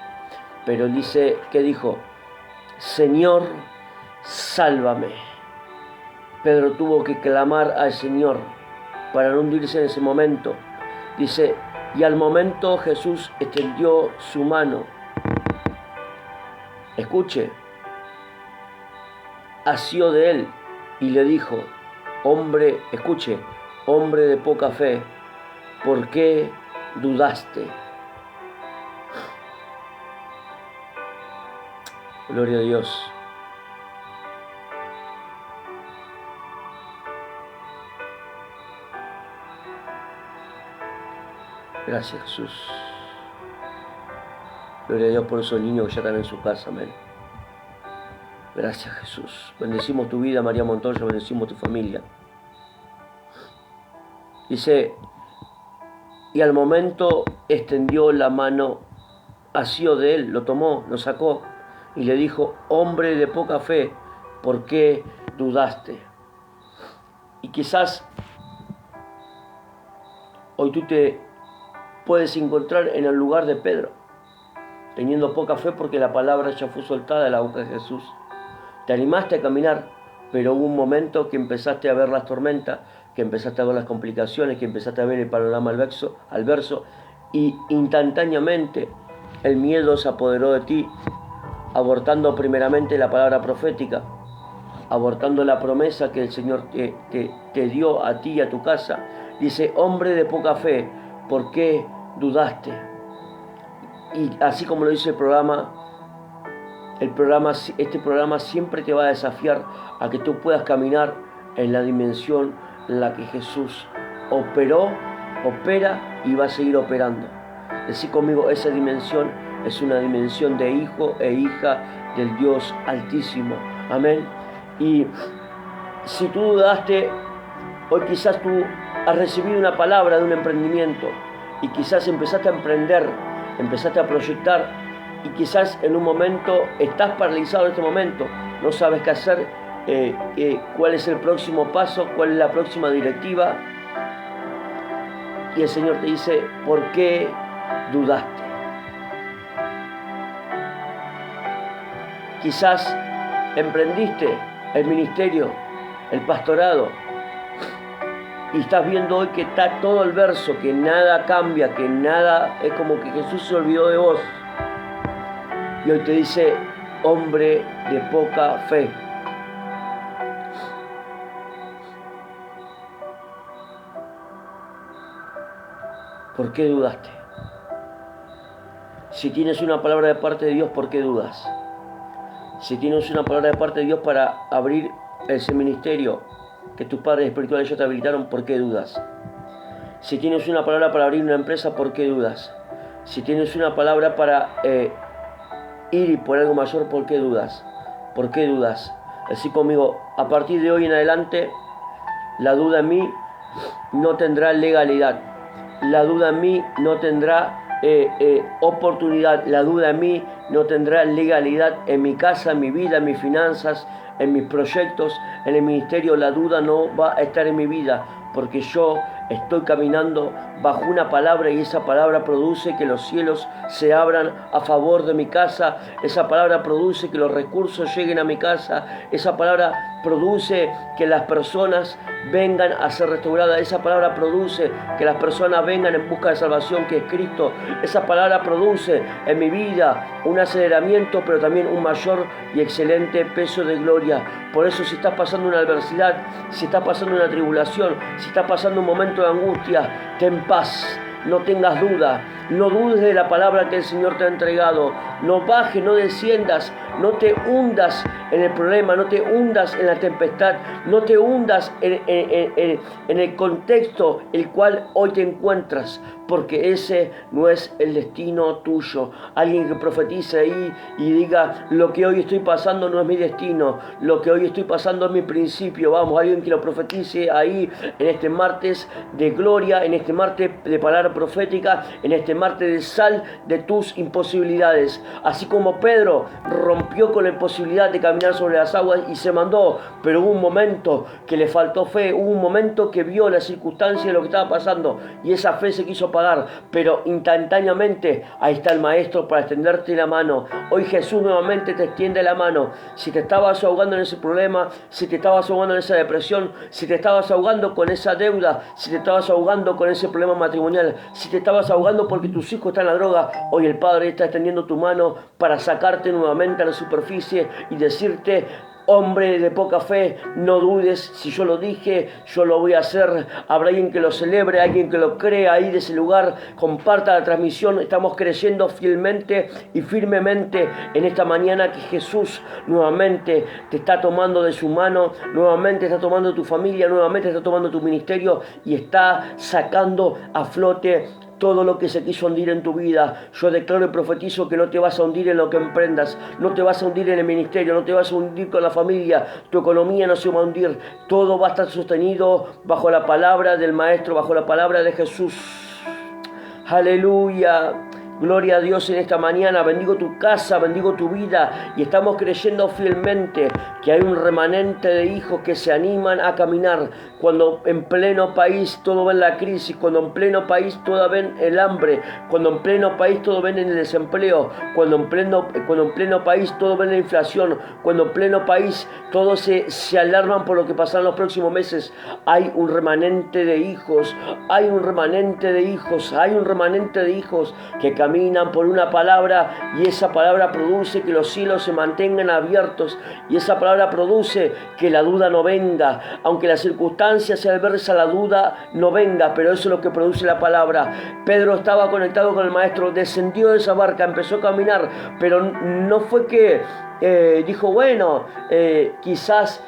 Pero dice, ¿qué dijo? Señor, sálvame. Pedro tuvo que clamar al Señor para no hundirse en ese momento. Dice, y al momento Jesús extendió su mano. Escuche, asió de él y le dijo, hombre, escuche, hombre de poca fe, ¿por qué dudaste? Gloria a Dios. Gracias, Jesús. Gloria a Dios por esos niños que ya están en su casa, amén. Gracias, Jesús. Bendecimos tu vida, María Montoya, bendecimos tu familia. Dice, y al momento extendió la mano, asió de él, lo tomó, lo sacó y le dijo, hombre de poca fe, ¿por qué dudaste? Y quizás hoy tú te puedes encontrar en el lugar de Pedro, teniendo poca fe porque la palabra ya fue soltada de la boca de Jesús. Te animaste a caminar, pero hubo un momento que empezaste a ver las tormentas, que empezaste a ver las complicaciones, que empezaste a ver el panorama adverso, y instantáneamente el miedo se apoderó de ti, abortando primeramente la palabra profética, abortando la promesa que el Señor te dio a ti y a tu casa. Dice, hombre de poca fe, ¿por qué dudaste? Y así como lo dice este programa siempre te va a desafiar a que tú puedas caminar en la dimensión en la que Jesús opera y va a seguir operando. Decí conmigo, esa dimensión es una dimensión de hijo e hija del Dios Altísimo. Amén. Y si tú dudaste, hoy quizás tú has recibido una palabra de un emprendimiento y quizás empezaste a emprender, empezaste a proyectar y quizás en un momento estás paralizado en este momento, no sabes qué hacer, cuál es el próximo paso, cuál es la próxima directiva. Y el Señor te dice, ¿por qué dudaste? Quizás emprendiste el ministerio, el pastorado, y estás viendo hoy que está todo el verso, que nada cambia, que nada, es como que Jesús se olvidó de vos. Y hoy te dice, hombre de poca fe. ¿Por qué dudaste? Si tienes una palabra de parte de Dios, ¿por qué dudas? Si tienes una palabra de parte de Dios para abrir ese ministerio, que tus padres espirituales ya te habilitaron, ¿por qué dudas? Si tienes una palabra para abrir una empresa, ¿por qué dudas? Si tienes una palabra para ir y por algo mayor, ¿por qué dudas? ¿Por qué dudas? Así conmigo, a partir de hoy en adelante, la duda en mí no tendrá legalidad. La duda en mí no tendrá oportunidad. La duda en mí no tendrá legalidad en mi casa, en mi vida, en mis finanzas, en mis proyectos, en el ministerio. La duda no va a estar en mi vida, porque yo estoy caminando bajo una palabra y esa palabra produce que los cielos se abran a favor de mi casa. Esa palabra produce que los recursos lleguen a mi casa. Esa palabra produce que las personas vengan a ser restauradas. Esa palabra produce que las personas vengan en busca de salvación, que es Cristo. Esa palabra produce en mi vida un aceleramiento, pero también un mayor y excelente peso de gloria. Por eso, si estás pasando una adversidad, si estás pasando una tribulación, si estás pasando un momento de angustia, ten paz, no tengas duda, no dudes de la palabra que el Señor te ha entregado, no bajes, no desciendas, no te hundas en el problema, no te hundas en la tempestad, no te hundas en el contexto el cual hoy te encuentras, porque ese no es el destino tuyo. Alguien que profetice ahí y diga: lo que hoy estoy pasando no es mi destino, lo que hoy estoy pasando es mi principio. Vamos, alguien que lo profetice ahí en este martes de gloria, en este martes de palabra profética, en este martes de sal de tus imposibilidades. Así como Pedro rompió con la imposibilidad de caminar sobre las aguas y se mandó, pero hubo un momento que le faltó fe, hubo un momento que vio la circunstancia de lo que estaba pasando y esa fe se quiso pagar, pero instantáneamente ahí está el Maestro para extenderte la mano. Hoy Jesús nuevamente te extiende la mano. Si te estabas ahogando en ese problema, si te estabas ahogando en esa depresión, si te estabas ahogando con esa deuda, si te estabas ahogando con ese problema matrimonial, si te estabas ahogando porque tus hijos están en la droga, hoy el Padre está extendiendo tu mano para sacarte nuevamente a la superficie y decirte: hombre de poca fe, no dudes, si yo lo dije, yo lo voy a hacer. Habrá alguien que lo celebre, alguien que lo crea ahí de ese lugar. Comparta la transmisión. Estamos creyendo fielmente y firmemente en esta mañana que Jesús nuevamente te está tomando de su mano, nuevamente está tomando tu familia, nuevamente está tomando tu ministerio y está sacando a flote todo lo que se quiso hundir en tu vida. Yo declaro y profetizo que no te vas a hundir en lo que emprendas, no te vas a hundir en el ministerio, no te vas a hundir con la familia, tu economía no se va a hundir. Todo va a estar sostenido bajo la palabra del Maestro, bajo la palabra de Jesús. Aleluya. Gloria a Dios en esta mañana. Bendigo tu casa, bendigo tu vida y estamos creyendo fielmente que hay un remanente de hijos que se animan a caminar cuando en pleno país todo ven la crisis, cuando en pleno país todo ven el hambre, cuando en pleno país todo ven el desempleo, cuando en pleno país todo ven la inflación, cuando en pleno país todos se alarman por lo que pasará en los próximos meses. Hay un remanente de hijos, hay un remanente de hijos, hay un remanente de hijos que caminan por una palabra y esa palabra produce que los cielos se mantengan abiertos y esa palabra produce que la duda no venga, aunque la circunstancia sea adversa, la duda no venga, pero eso es lo que produce la palabra. Pedro estaba conectado con el Maestro, descendió de esa barca, empezó a caminar, pero no fue que dijo: bueno, quizás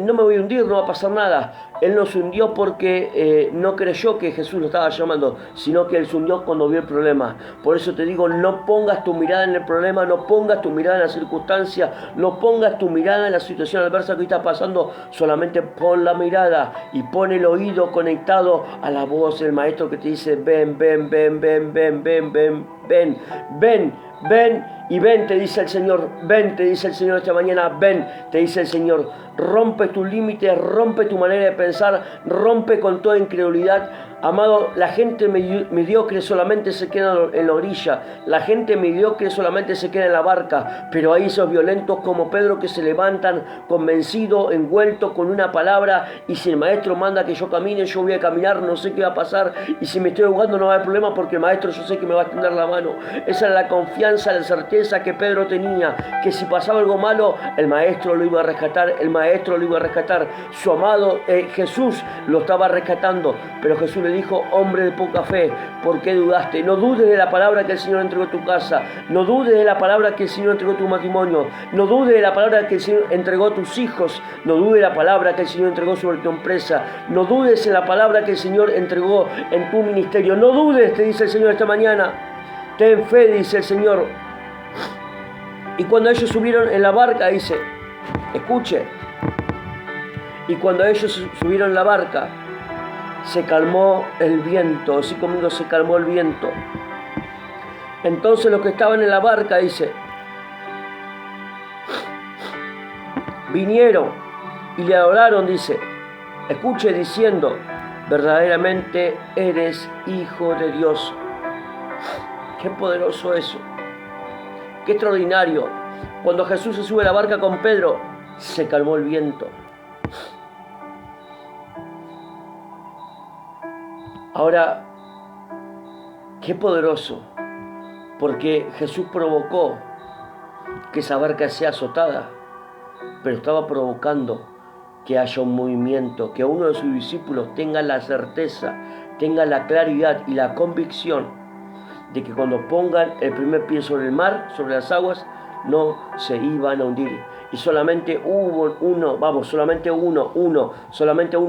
no me voy a hundir, no va a pasar nada. Él no se hundió porque no creyó que Jesús lo estaba llamando, sino que él se hundió cuando vio el problema. Por eso te digo, no pongas tu mirada en el problema, no pongas tu mirada en la circunstancia, no pongas tu mirada en la situación adversa que está pasando. Solamente pon la mirada y pon el oído conectado a la voz del Maestro que te dice: ven, ven, ven, ven, ven, ven, ven, ven, ven, ven. Y ven, te dice el Señor, ven, te dice el Señor esta mañana, ven, te dice el Señor. Rompe tus límites, rompe tu manera de pensar, rompe con toda incredulidad. Amado, la gente mediocre solamente se queda en la orilla, la gente mediocre solamente se queda en la barca, pero hay esos violentos como Pedro que se levantan convencidos, envueltos con una palabra, y si el Maestro manda que yo camine, yo voy a caminar, no sé qué va a pasar, y si me estoy ahogando no va a haber problema porque el Maestro yo sé que me va a extender la mano. Esa es la confianza, la certeza que Pedro tenía, que si pasaba algo malo, el Maestro lo iba a rescatar, el Maestro lo iba a rescatar. Su amado Jesús lo estaba rescatando, pero Jesús le dijo: hombre de poca fe, ¿por qué dudaste? No dudes de la palabra que el Señor entregó a tu casa, no dudes de la palabra que el Señor entregó a tu matrimonio, no dudes de la palabra que el Señor entregó a tus hijos, no dudes de la palabra que el Señor entregó sobre tu empresa, no dudes en la palabra que el Señor entregó en tu ministerio, no dudes, te dice el Señor esta mañana. Ten fe, dice el Señor. Y cuando ellos subieron en la barca, dice, escuche, y cuando ellos subieron en la barca, se calmó el viento, así conmigo, se calmó el viento. Entonces los que estaban en la barca, dice, vinieron y le adoraron, dice, escuche, diciendo, verdaderamente eres Hijo de Dios. Qué poderoso eso, qué extraordinario. Cuando Jesús se sube a la barca con Pedro, se calmó el viento. Ahora, qué poderoso, porque Jesús provocó que esa barca sea azotada, pero estaba provocando que haya un movimiento, que uno de sus discípulos tenga la certeza, tenga la claridad y la convicción de que cuando pongan el primer pie sobre el mar, sobre las aguas, no se iban a hundir. Y solamente hubo solamente uno,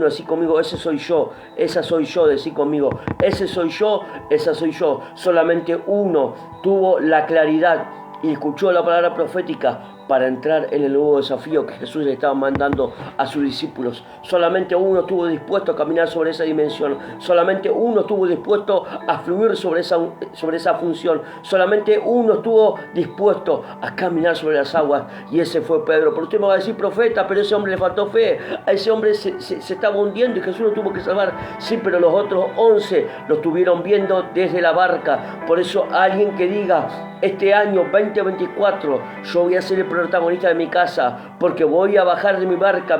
decí conmigo, ese soy yo, esa soy yo, decí conmigo, ese soy yo, esa soy yo. Solamente uno tuvo la claridad y escuchó la palabra profética para entrar en el nuevo desafío que Jesús le estaba mandando a sus discípulos. Solamente uno estuvo dispuesto a caminar sobre esa dimensión. Solamente uno estuvo dispuesto a fluir sobre esa función. Solamente uno estuvo dispuesto a caminar sobre las aguas, y ese fue Pedro. Pero usted me va a decir, profeta, pero a ese hombre le faltó fe. A ese hombre se estaba hundiendo y Jesús lo tuvo que salvar. Sí, pero los otros 11 lo estuvieron viendo desde la barca. Por eso alguien que diga, este año 2024 yo voy a ser el protagonista de mi casa, porque voy a bajar de mi barca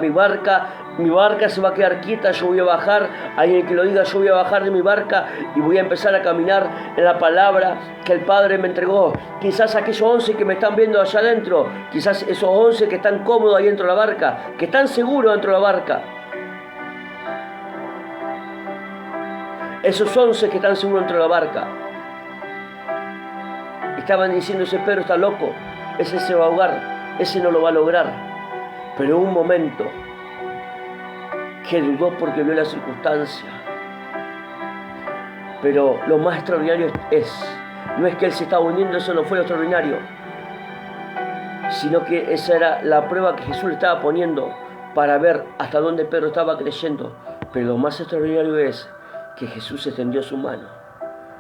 se va a quedar quieta, yo voy a bajar, alguien que lo diga, yo voy a bajar de mi barca y voy a empezar a caminar en la palabra que el Padre me entregó. Quizás aquellos 11 que me están viendo allá adentro, quizás esos 11 que están cómodos ahí dentro de la barca, que están seguros dentro de la barca, esos 11 que están seguros dentro de la barca, estaban diciendo, ese Pedro está loco, ese se va a ahogar, ese no lo va a lograr. Pero un momento que dudó porque vio la circunstancia. Pero lo más extraordinario no es que él se estaba hundiendo, eso no fue lo extraordinario, sino que esa era la prueba que Jesús le estaba poniendo para ver hasta dónde Pedro estaba creyendo. Pero lo más extraordinario es que Jesús extendió su mano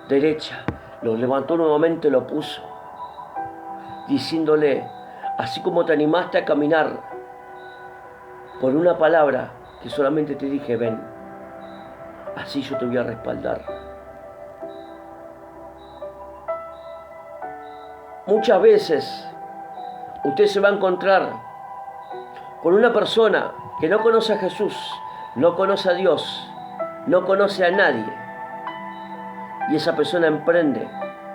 derecha, lo levantó nuevamente, lo puso, diciéndole, así como te animaste a caminar por una palabra que solamente te dije, ven, así yo te voy a respaldar. Muchas veces usted se va a encontrar con una persona que no conoce a Jesús, no conoce a Dios, no conoce a nadie, y esa persona emprende.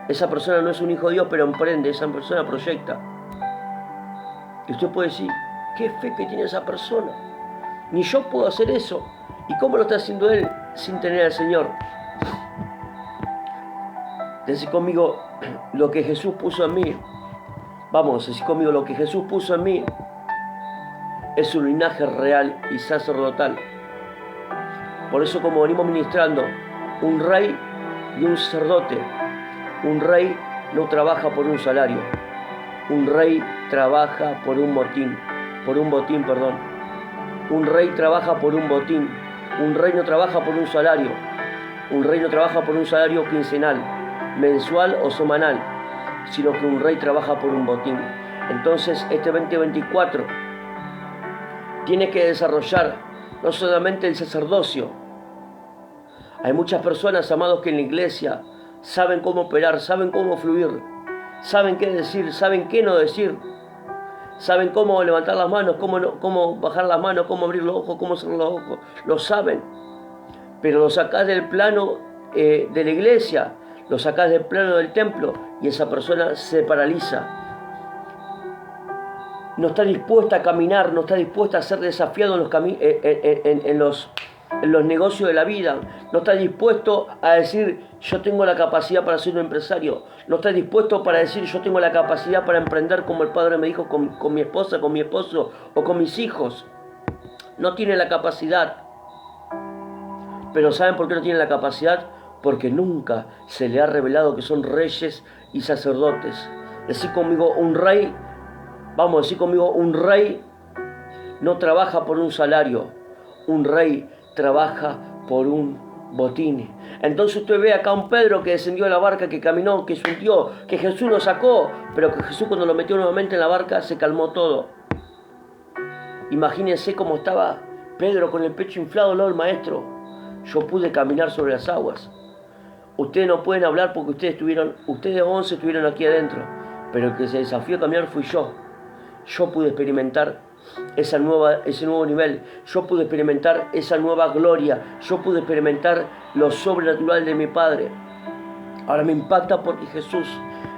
Esa persona no es un hijo de Dios, pero emprende, esa persona proyecta. Y usted puede decir, qué fe que tiene esa persona, ni yo puedo hacer eso. ¿Y cómo lo está haciendo él sin tener al Señor? Decí conmigo, lo que Jesús puso en mí, vamos, decí conmigo, lo que Jesús puso en mí es un linaje real y sacerdotal. Por eso, como venimos ministrando, un rey y un sacerdote, un rey no trabaja por un salario, un rey trabaja por un botín, un rey trabaja por un botín, un rey no trabaja por un salario, un rey no trabaja por un salario quincenal, mensual o semanal, sino que un rey trabaja por un botín. Entonces este 2024 tiene que desarrollar no solamente el sacerdocio. Hay muchas personas, amados, que en la iglesia saben cómo operar, saben cómo fluir, saben qué decir, saben qué no decir, saben cómo levantar las manos, cómo bajar las manos, cómo abrir los ojos, cómo cerrar los ojos, lo saben, pero lo sacás del plano de la iglesia, lo sacás del plano del templo y esa persona se paraliza. No está dispuesta a caminar, no está dispuesta a ser desafiado en en los negocios de la vida. No estás dispuesto a decir, yo tengo la capacidad para ser un empresario. No estás dispuesto para decir, yo tengo la capacidad para emprender como el Padre me dijo, con mi esposa, con mi esposo o con mis hijos. No tiene la capacidad. Pero ¿saben por qué no tiene la capacidad? Porque nunca se le ha revelado que son reyes y sacerdotes. Decir conmigo, un rey, vamos a decir conmigo, un rey no trabaja por un salario. Un rey trabaja por un botín. Entonces usted ve acá a un Pedro que descendió de la barca, que caminó, que se hundió, que Jesús lo sacó, pero que Jesús cuando lo metió nuevamente en la barca se calmó todo. Imagínense cómo estaba Pedro con el pecho inflado al lado del maestro. Yo pude caminar sobre las aguas. Ustedes no pueden hablar porque ustedes 11 estuvieron aquí adentro, pero el que se desafió a caminar fui yo. Yo pude experimentar ese nuevo nivel. Yo pude experimentar esa nueva gloria. Yo pude experimentar lo sobrenatural de mi Padre. Ahora me impacta porque Jesús,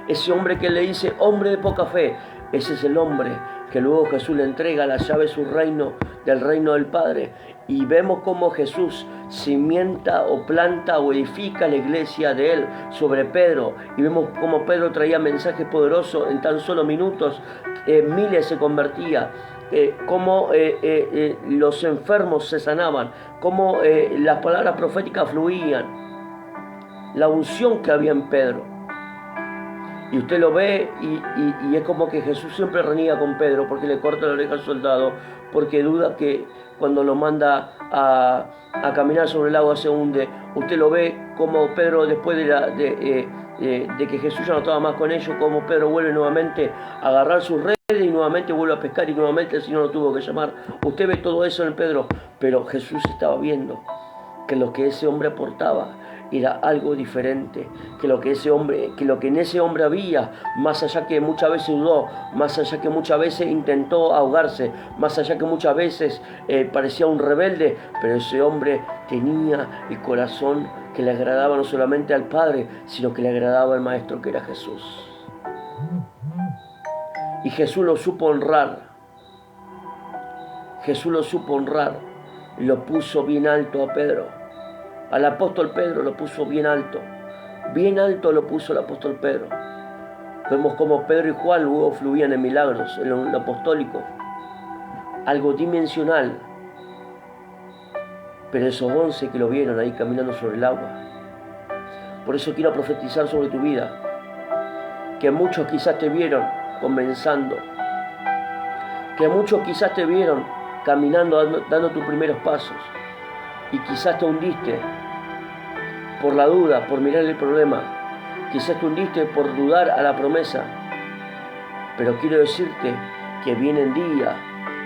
ese hombre que le dice hombre de poca fe, ese es el hombre que luego Jesús le entrega la llave de su reino, del reino del Padre. Y vemos cómo Jesús cimienta o planta o edifica la iglesia de él sobre Pedro. Y vemos cómo Pedro traía mensajes poderosos en tan solo minutos. Miles se convertían. Cómo los enfermos se sanaban. Cómo las palabras proféticas fluían. La unción que había en Pedro. Y usted lo ve y es como que Jesús siempre reniega con Pedro porque le corta la oreja al soldado, porque duda que cuando lo manda a caminar sobre el agua se hunde. Usted lo ve como Pedro, después de que Jesús ya no estaba más con ellos, como Pedro vuelve nuevamente a agarrar sus redes y nuevamente vuelve a pescar y nuevamente el Señor lo tuvo que llamar. Usted ve todo eso en Pedro, pero Jesús estaba viendo que lo que ese hombre aportaba era algo diferente, que lo que en ese hombre había, más allá que muchas veces dudó, más allá que muchas veces intentó ahogarse, más allá que muchas veces parecía un rebelde, pero ese hombre tenía el corazón que le agradaba no solamente al Padre, sino que le agradaba al Maestro que era Jesús. Y Jesús lo supo honrar. Jesús lo supo honrar y lo puso bien alto a Pedro. Al apóstol Pedro lo puso bien alto lo puso el apóstol Pedro. Vemos como Pedro y Juan luego fluían en milagros, en lo apostólico, algo dimensional. Pero esos 11 que lo vieron ahí caminando sobre el agua. Por eso quiero profetizar sobre tu vida, que muchos quizás te vieron comenzando, que muchos quizás te vieron caminando, dando tus primeros pasos, y quizás te hundiste por la duda, por mirar el problema. Quizás te hundiste por dudar a la promesa. Pero quiero decirte que vienen días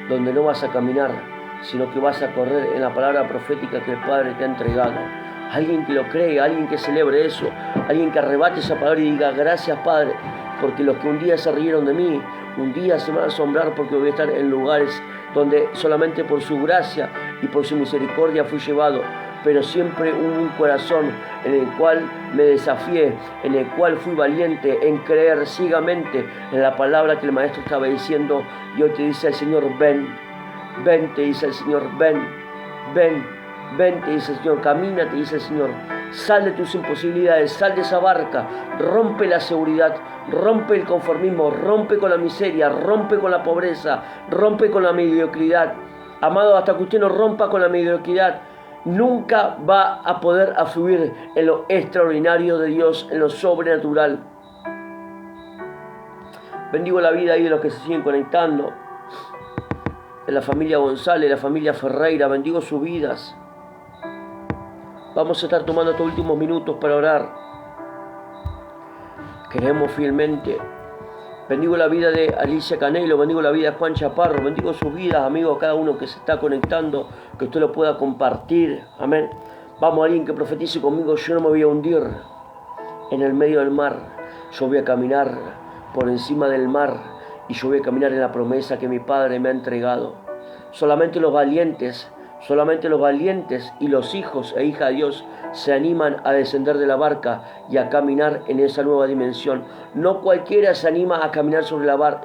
donde no vas a caminar, sino que vas a correr en la palabra profética que el Padre te ha entregado. Alguien que lo cree, alguien que celebre eso, alguien que arrebate esa palabra y diga gracias Padre, porque los que un día se rieron de mí, un día se van a asombrar porque voy a estar en lugares donde solamente por su gracia y por su misericordia fui llevado, pero siempre hubo un corazón en el cual me desafié, en el cual fui valiente en creer ciegamente en la palabra que el Maestro estaba diciendo. Y hoy te dice el Señor, ven, ven, te dice el Señor, ven, ven, ven, te dice el Señor, camina, te dice el Señor, sal de tus imposibilidades, sal de esa barca, rompe la seguridad, rompe el conformismo, rompe con la miseria, rompe con la pobreza, rompe con la mediocridad. Amado, hasta que usted no rompa con la mediocridad, nunca va a poder afluir en lo extraordinario de Dios, en lo sobrenatural. Bendigo la vida ahí de los que se siguen conectando, de la familia González, la familia Ferreira, bendigo sus vidas. Vamos a estar tomando estos últimos minutos para orar. Queremos fielmente. Bendigo la vida de Alicia Canelo, bendigo la vida de Juan Chaparro, bendigo sus vidas, amigos, cada uno que se está conectando, que usted lo pueda compartir. Amén. Vamos, alguien que profetice conmigo, yo no me voy a hundir en el medio del mar, yo voy a caminar por encima del mar y yo voy a caminar en la promesa que mi Padre me ha entregado. Solamente los valientes Solamente los valientes y los hijos e hijas de Dios se animan a descender de la barca y a caminar en esa nueva dimensión. No cualquiera se anima a caminar sobre el mar.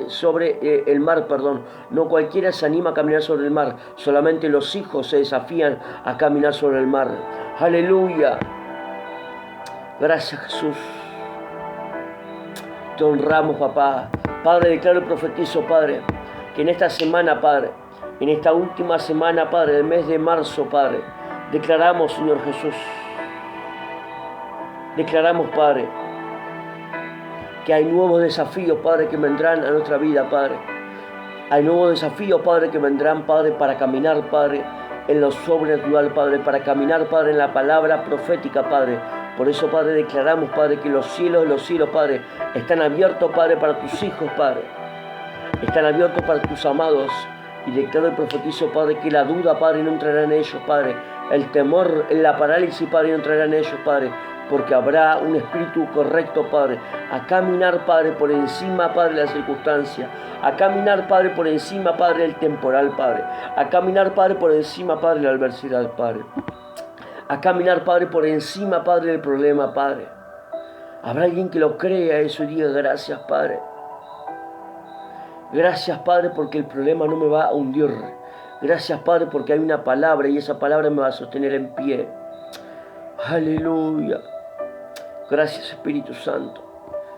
No cualquiera se anima a caminar sobre el mar. Solamente los hijos se desafían a caminar sobre el mar. Aleluya. Gracias, Jesús. Te honramos, papá. Padre, declaro y profetizo, Padre, que en esta semana, Padre, en esta última semana, Padre, del mes de marzo, Padre, declaramos, Señor Jesús, declaramos, Padre, que hay nuevos desafíos, Padre, que vendrán a nuestra vida, Padre. Hay nuevos desafíos, Padre, que vendrán, Padre, para caminar, Padre, en lo sobrenatural, Padre, para caminar, Padre, en la palabra profética, Padre. Por eso, Padre, declaramos, Padre, que los cielos, Padre, están abiertos, Padre, para tus hijos, Padre. Están abiertos para tus amados. Y declaro y profetizo, Padre, que la duda, Padre, no entrará en ellos, Padre. El temor, la parálisis, Padre, no entrará en ellos, Padre. Porque habrá un espíritu correcto, Padre. A caminar, Padre, por encima, Padre, de la circunstancia. A caminar, Padre, por encima, Padre, del temporal, Padre. A caminar, Padre, por encima, Padre, de la adversidad, Padre. A caminar, Padre, por encima, Padre, del problema, Padre. Habrá alguien que lo crea eso y diga gracias, Padre. Gracias, Padre, porque el problema no me va a hundir. Gracias, Padre, porque hay una palabra y esa palabra me va a sostener en pie. Aleluya. Gracias, Espíritu Santo.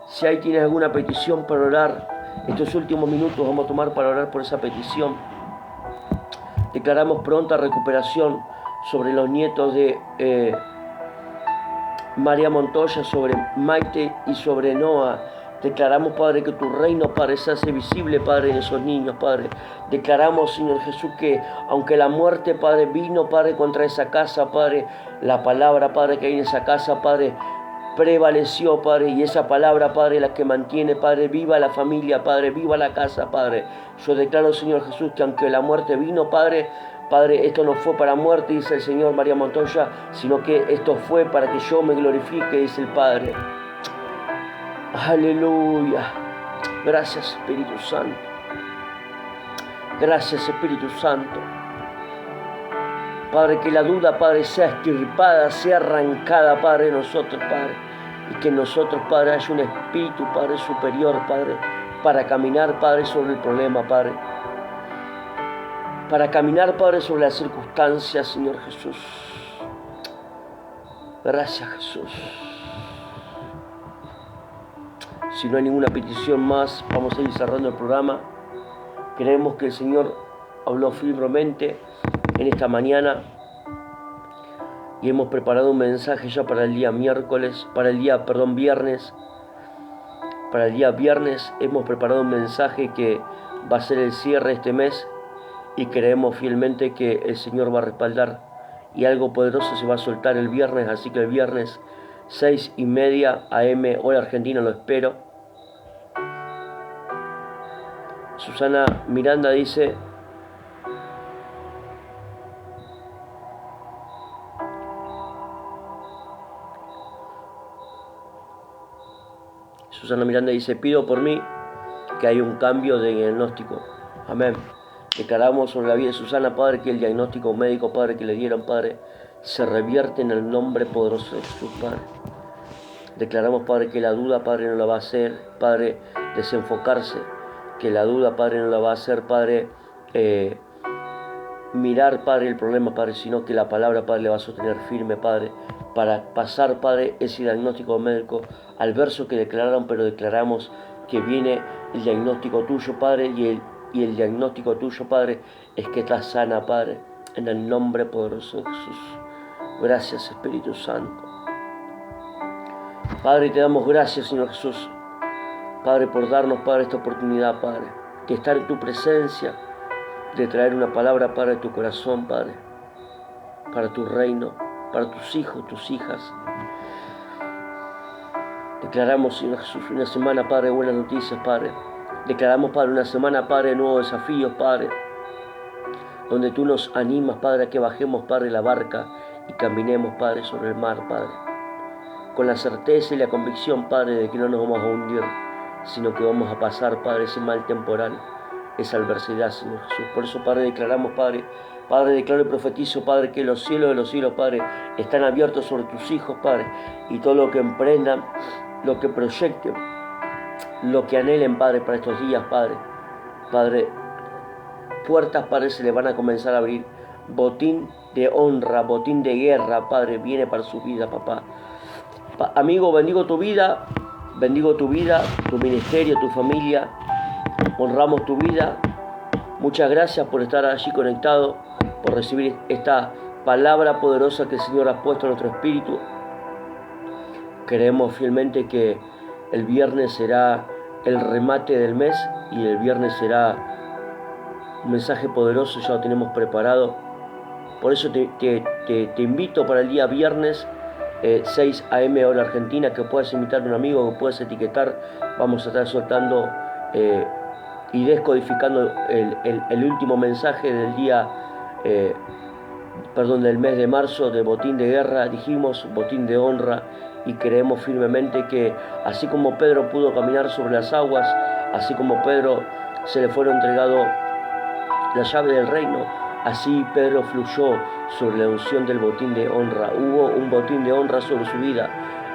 Si ahí tienes alguna petición para orar, estos últimos minutos vamos a tomar para orar por esa petición. Declaramos pronta recuperación sobre los nietos de María Montoya, sobre Maite y sobre Noah. Declaramos, Padre, que tu reino, Padre, se hace visible, Padre, en esos niños, Padre. Declaramos, Señor Jesús, que aunque la muerte, Padre, vino, Padre, contra esa casa, Padre, la palabra, Padre, que hay en esa casa, Padre, prevaleció, Padre, y esa palabra, Padre, la que mantiene, Padre, viva la familia, Padre, viva la casa, Padre. Yo declaro, Señor Jesús, que aunque la muerte vino, Padre, esto no fue para muerte, dice el Señor María Montoya, sino que esto fue para que yo me glorifique, dice el Padre. Aleluya. Gracias, Espíritu Santo. Gracias, Espíritu Santo. Padre, que la duda, Padre, sea extirpada, sea arrancada, Padre, de nosotros, Padre. Y que en nosotros, Padre, haya un espíritu, Padre, superior, Padre, para caminar, Padre, sobre el problema, Padre. Para caminar, Padre, sobre las circunstancias, Señor Jesús. Gracias, Jesús. Si no hay ninguna petición más, vamos a ir cerrando el programa. Creemos que el Señor habló firmemente en esta mañana y hemos preparado un mensaje ya para el día viernes. Para el día viernes hemos preparado un mensaje que va a ser el cierre de este mes y creemos fielmente que el Señor va a respaldar y algo poderoso se va a soltar el viernes, así que el viernes 6:30 AM, hora argentina, lo espero. Susana Miranda dice: pido por mí que haya un cambio de diagnóstico. Amén. Declaramos sobre la vida de Susana, Padre, que el diagnóstico médico, Padre, que le dieron, Padre, se revierte en el nombre poderoso de Jesús, Padre. Declaramos, Padre, que la duda, Padre, no la va a hacer, Padre, desenfocarse. Que la duda, Padre, no la va a hacer, Padre, mirar, Padre, el problema, Padre, sino que la palabra, Padre, le va a sostener firme, Padre, para pasar, Padre, ese diagnóstico médico al verso que declararon, pero declaramos que viene el diagnóstico tuyo, Padre, y el diagnóstico tuyo, Padre, es que estás sana, Padre, en el nombre poderoso de Jesús. Gracias, Espíritu Santo. Padre, te damos gracias, Señor Jesús, Padre, por darnos, Padre, esta oportunidad, Padre, de estar en tu presencia, de traer una palabra, Padre, de tu corazón, Padre, para tu reino, para tus hijos, tus hijas. Declaramos, Señor Jesús, una semana, Padre, de buenas noticias, Padre. Declaramos, Padre, una semana, Padre, de nuevos desafíos, Padre, donde tú nos animas, Padre, a que bajemos, Padre, la barca y caminemos, Padre, sobre el mar, Padre, con la certeza y la convicción, Padre, de que no nos vamos a hundir, sino que vamos a pasar, Padre, ese mal temporal, esa adversidad, Señor Jesús. Por eso, Padre, declaramos, Padre, Padre, declaro y profetizo, Padre, que los cielos de los cielos, Padre, están abiertos sobre tus hijos, Padre, y todo lo que emprendan, lo que proyecten, lo que anhelen, Padre, para estos días, Padre. Padre, puertas, Padre, se le van a comenzar a abrir. Botín de honra, botín de guerra, Padre, viene para su vida, papá. Amigo, bendigo tu vida, tu ministerio, tu familia. Honramos tu vida. Muchas gracias por estar allí conectado, por recibir esta palabra poderosa que el Señor ha puesto en nuestro espíritu. Creemos fielmente que el viernes será el remate del mes y el viernes será un mensaje poderoso, ya lo tenemos preparado. Por eso te invito para el día viernes 6 a.m. hora argentina, que puedas invitar a un amigo, que puedas etiquetar. Vamos a estar soltando y descodificando el último mensaje del día, del mes de marzo, de botín de guerra, dijimos, botín de honra, y creemos firmemente que así como Pedro pudo caminar sobre las aguas, así como Pedro se le fueron entregado la llave del reino, así Pedro fluyó sobre la unción del botín de honra. Hubo un botín de honra sobre su vida,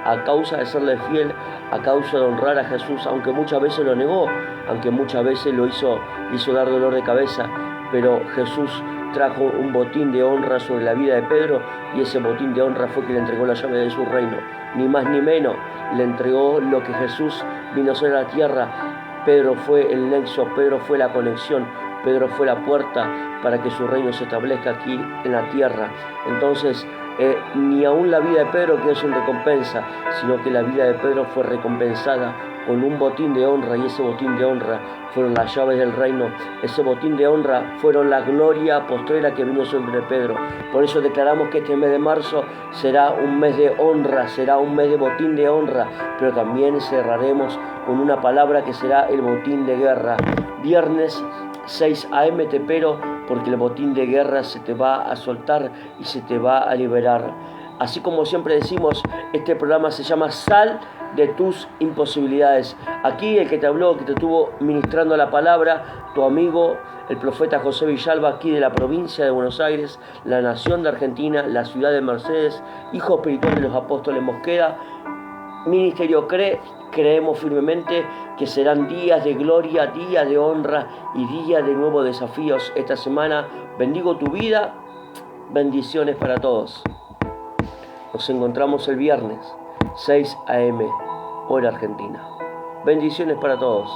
a causa de serle fiel, a causa de honrar a Jesús, aunque muchas veces lo negó, aunque muchas veces lo hizo dar dolor de cabeza, pero Jesús trajo un botín de honra sobre la vida de Pedro, y ese botín de honra fue que le entregó la llave de su reino, ni más ni menos, le entregó lo que Jesús vino a hacer a la tierra. Pedro fue el nexo, Pedro fue la conexión, Pedro fue la puerta para que su reino se establezca aquí en la tierra. Entonces, ni aún la vida de Pedro quedó sin recompensa, sino que la vida de Pedro fue recompensada con un botín de honra, y ese botín de honra fueron las llaves del reino. Ese botín de honra fueron la gloria postrera que vino sobre Pedro. Por eso declaramos que este mes de marzo será un mes de honra, será un mes de botín de honra, pero también cerraremos con una palabra que será el botín de guerra. Viernes 6 a.m. te espero, porque el botín de guerra se te va a soltar y se te va a liberar. Así como siempre decimos, este programa se llama Sal de tus imposibilidades. Aquí el que te habló, que te estuvo ministrando la palabra, tu amigo, el profeta José Villalba, aquí de la provincia de Buenos Aires, la nación de Argentina, la ciudad de Mercedes, hijo espiritual de los apóstoles Mosqueda. Ministerio creemos firmemente que serán días de gloria, días de honra y días de nuevos desafíos esta semana. Bendigo tu vida, bendiciones para todos. Nos encontramos el viernes, 6 a.m. hora argentina. Bendiciones para todos.